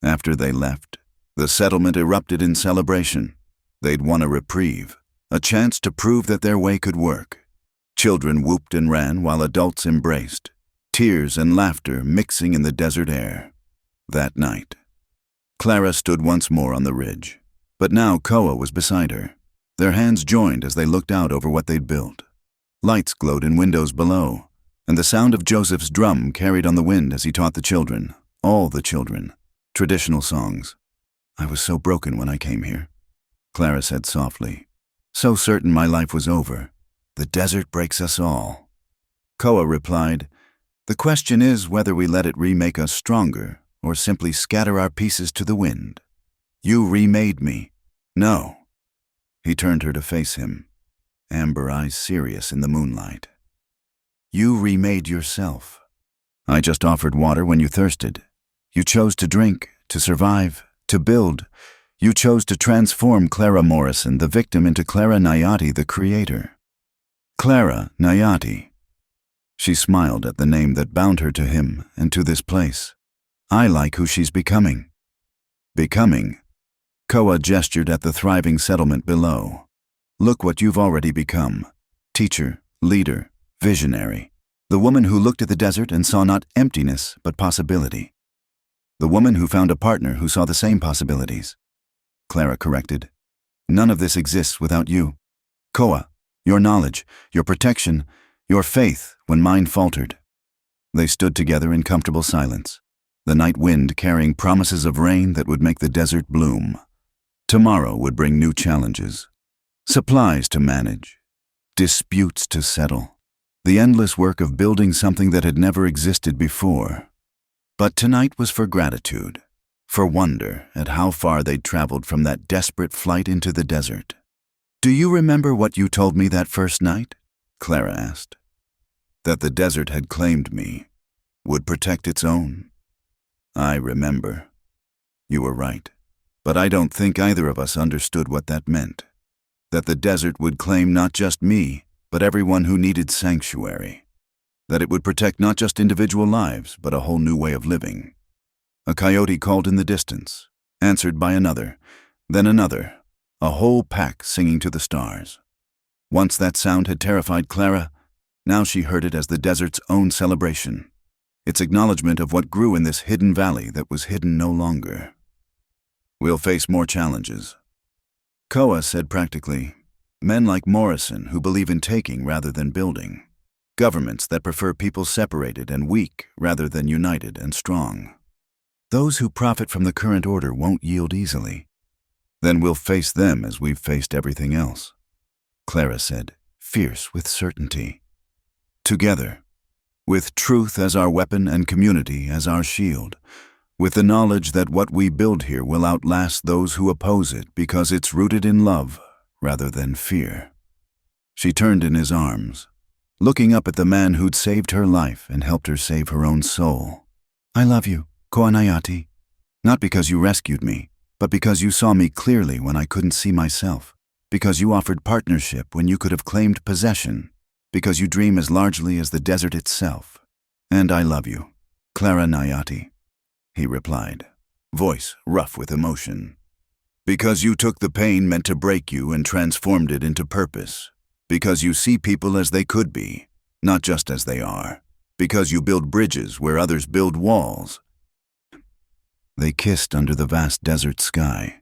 After they left, the settlement erupted in celebration. They'd won a reprieve, a chance to prove that their way could work. Children whooped and ran while adults embraced, tears and laughter mixing in the desert air. That night, Clara stood once more on the ridge, but now Koa was beside her. Their hands joined as they looked out over what they'd built. Lights glowed in windows below, and the sound of Joseph's drum carried on the wind as he taught the children, all the children, traditional songs. "I was so broken when I came here," Clara said softly. "So certain my life was over. The desert breaks us all." Koa replied, "The question is whether we let it remake us stronger or simply scatter our pieces to the wind. You remade me." "No." He turned her to face him, amber eyes serious in the moonlight. "You remade yourself. I just offered water when you thirsted. You chose to drink, to survive, to build. You chose to transform Clara Morrison, the victim, into Clara Nayati, the creator. Clara Nayati." She smiled at the name that bound her to him and to this place. "I like who she's becoming." "Becoming?" Koa gestured at the thriving settlement below. "Look what you've already become. Teacher, leader, visionary. The woman who looked at the desert and saw not emptiness, but possibility. The woman who found a partner who saw the same possibilities." Clara corrected. "None of this exists without you." "Koa, Your knowledge, your protection, your faith when mine faltered. They stood together in comfortable silence, the night wind carrying promises of rain that would make the desert bloom. Tomorrow would bring new challenges, supplies to manage, disputes to settle, the endless work of building something that had never existed before. But tonight was for gratitude, for wonder at how far they'd traveled from that desperate flight into the desert. "Do you remember what you told me that first night?" Clara asked. "That the desert had claimed me, would protect its own." "I remember. You were right. But I don't think either of us understood what that meant. That the desert would claim not just me, but everyone who needed sanctuary. That it would protect not just individual lives, but a whole new way of living." A coyote called in the distance, answered by another, then another, a whole pack singing to the stars. Once that sound had terrified Clara, now she heard it as the desert's own celebration, its acknowledgement of what grew in this hidden valley that was hidden no longer. "We'll face more challenges." Koa said practically, "Men like Morrison who believe in taking rather than building. Governments that prefer people separated and weak rather than united and strong. Those who profit from the current order won't yield easily. Then we'll face them as we've faced everything else," Clara said, fierce with certainty. "Together, with truth as our weapon and community as our shield, with the knowledge that what we build here will outlast those who oppose it because it's rooted in love rather than fear." She turned in his arms, looking up at the man who'd saved her life and helped her save her own soul. "I love you, Koanayati, not because you rescued me, but because you saw me clearly when I couldn't see myself, because you offered partnership when you could have claimed possession, because you dream as largely as the desert itself. And I love you, Clara Nayati," he replied, voice rough with emotion. "Because you took the pain meant to break you and transformed it into purpose. Because you see people as they could be, not just as they are. Because you build bridges where others build walls." They kissed under the vast desert sky.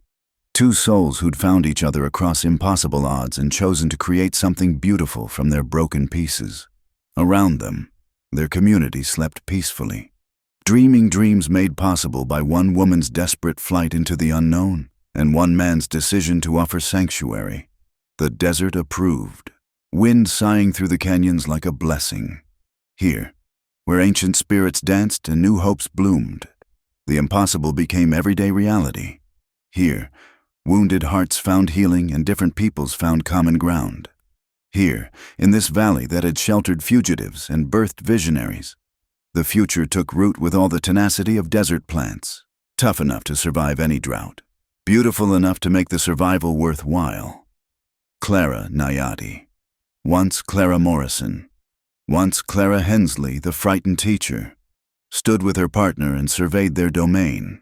Two souls who'd found each other across impossible odds and chosen to create something beautiful from their broken pieces. Around them, their community slept peacefully, dreaming dreams made possible by one woman's desperate flight into the unknown and one man's decision to offer sanctuary. The desert approved, wind sighing through the canyons like a blessing. Here, where ancient spirits danced and new hopes bloomed, the impossible became everyday reality. Here, wounded hearts found healing and different peoples found common ground. Here, in this valley that had sheltered fugitives and birthed visionaries, the future took root with all the tenacity of desert plants, tough enough to survive any drought, beautiful enough to make the survival worthwhile. Clara Nayati. Once Clara Morrison. Once Clara Hensley, the frightened teacher, stood with her partner and surveyed their domain.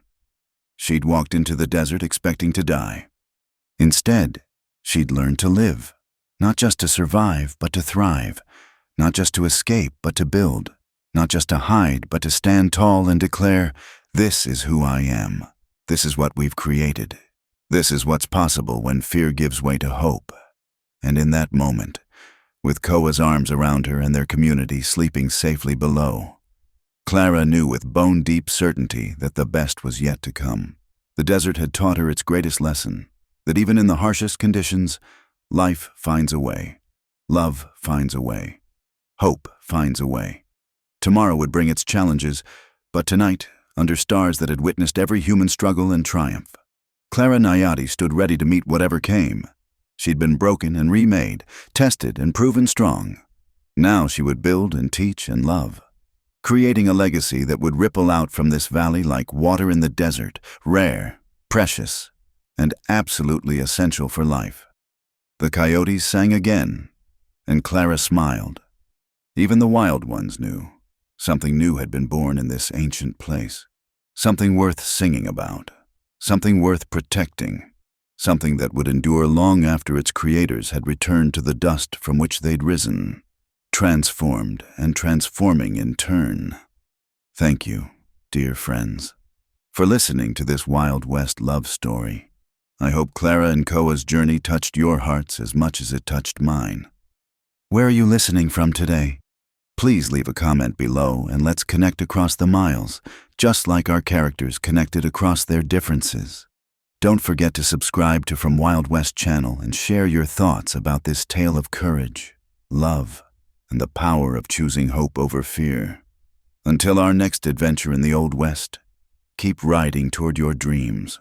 She'd walked into the desert expecting to die. Instead, she'd learned to live, not just to survive, but to thrive, not just to escape, but to build, not just to hide, but to stand tall and declare, "This is who I am. This is what we've created. This is what's possible when fear gives way to hope." And in that moment, with Koa's arms around her and their community sleeping safely below, Clara knew with bone-deep certainty that the best was yet to come. The desert had taught her its greatest lesson, that even in the harshest conditions, life finds a way. Love finds a way. Hope finds a way. Tomorrow would bring its challenges, but tonight, under stars that had witnessed every human struggle and triumph, Clara Nayati stood ready to meet whatever came. She'd been broken and remade, tested and proven strong. Now she would build and teach and love, creating a legacy that would ripple out from this valley like water in the desert, rare, precious, and absolutely essential for life. The coyotes sang again, and Clara smiled. Even the wild ones knew. Something new had been born in this ancient place. Something worth singing about. Something worth protecting. Something that would endure long after its creators had returned to the dust from which they'd risen, transformed and transforming in turn. Thank you, dear friends, for listening to this Wild West love story. I hope Clara and Koa's journey touched your hearts as much as it touched mine. Where are you listening from today? Please leave a comment below and let's connect across the miles, just like our characters connected across their differences. Don't forget to subscribe to From Wild West channel and share your thoughts about this tale of courage, love, and the power of choosing hope over fear. Until our next adventure in the Old West, keep riding toward your dreams.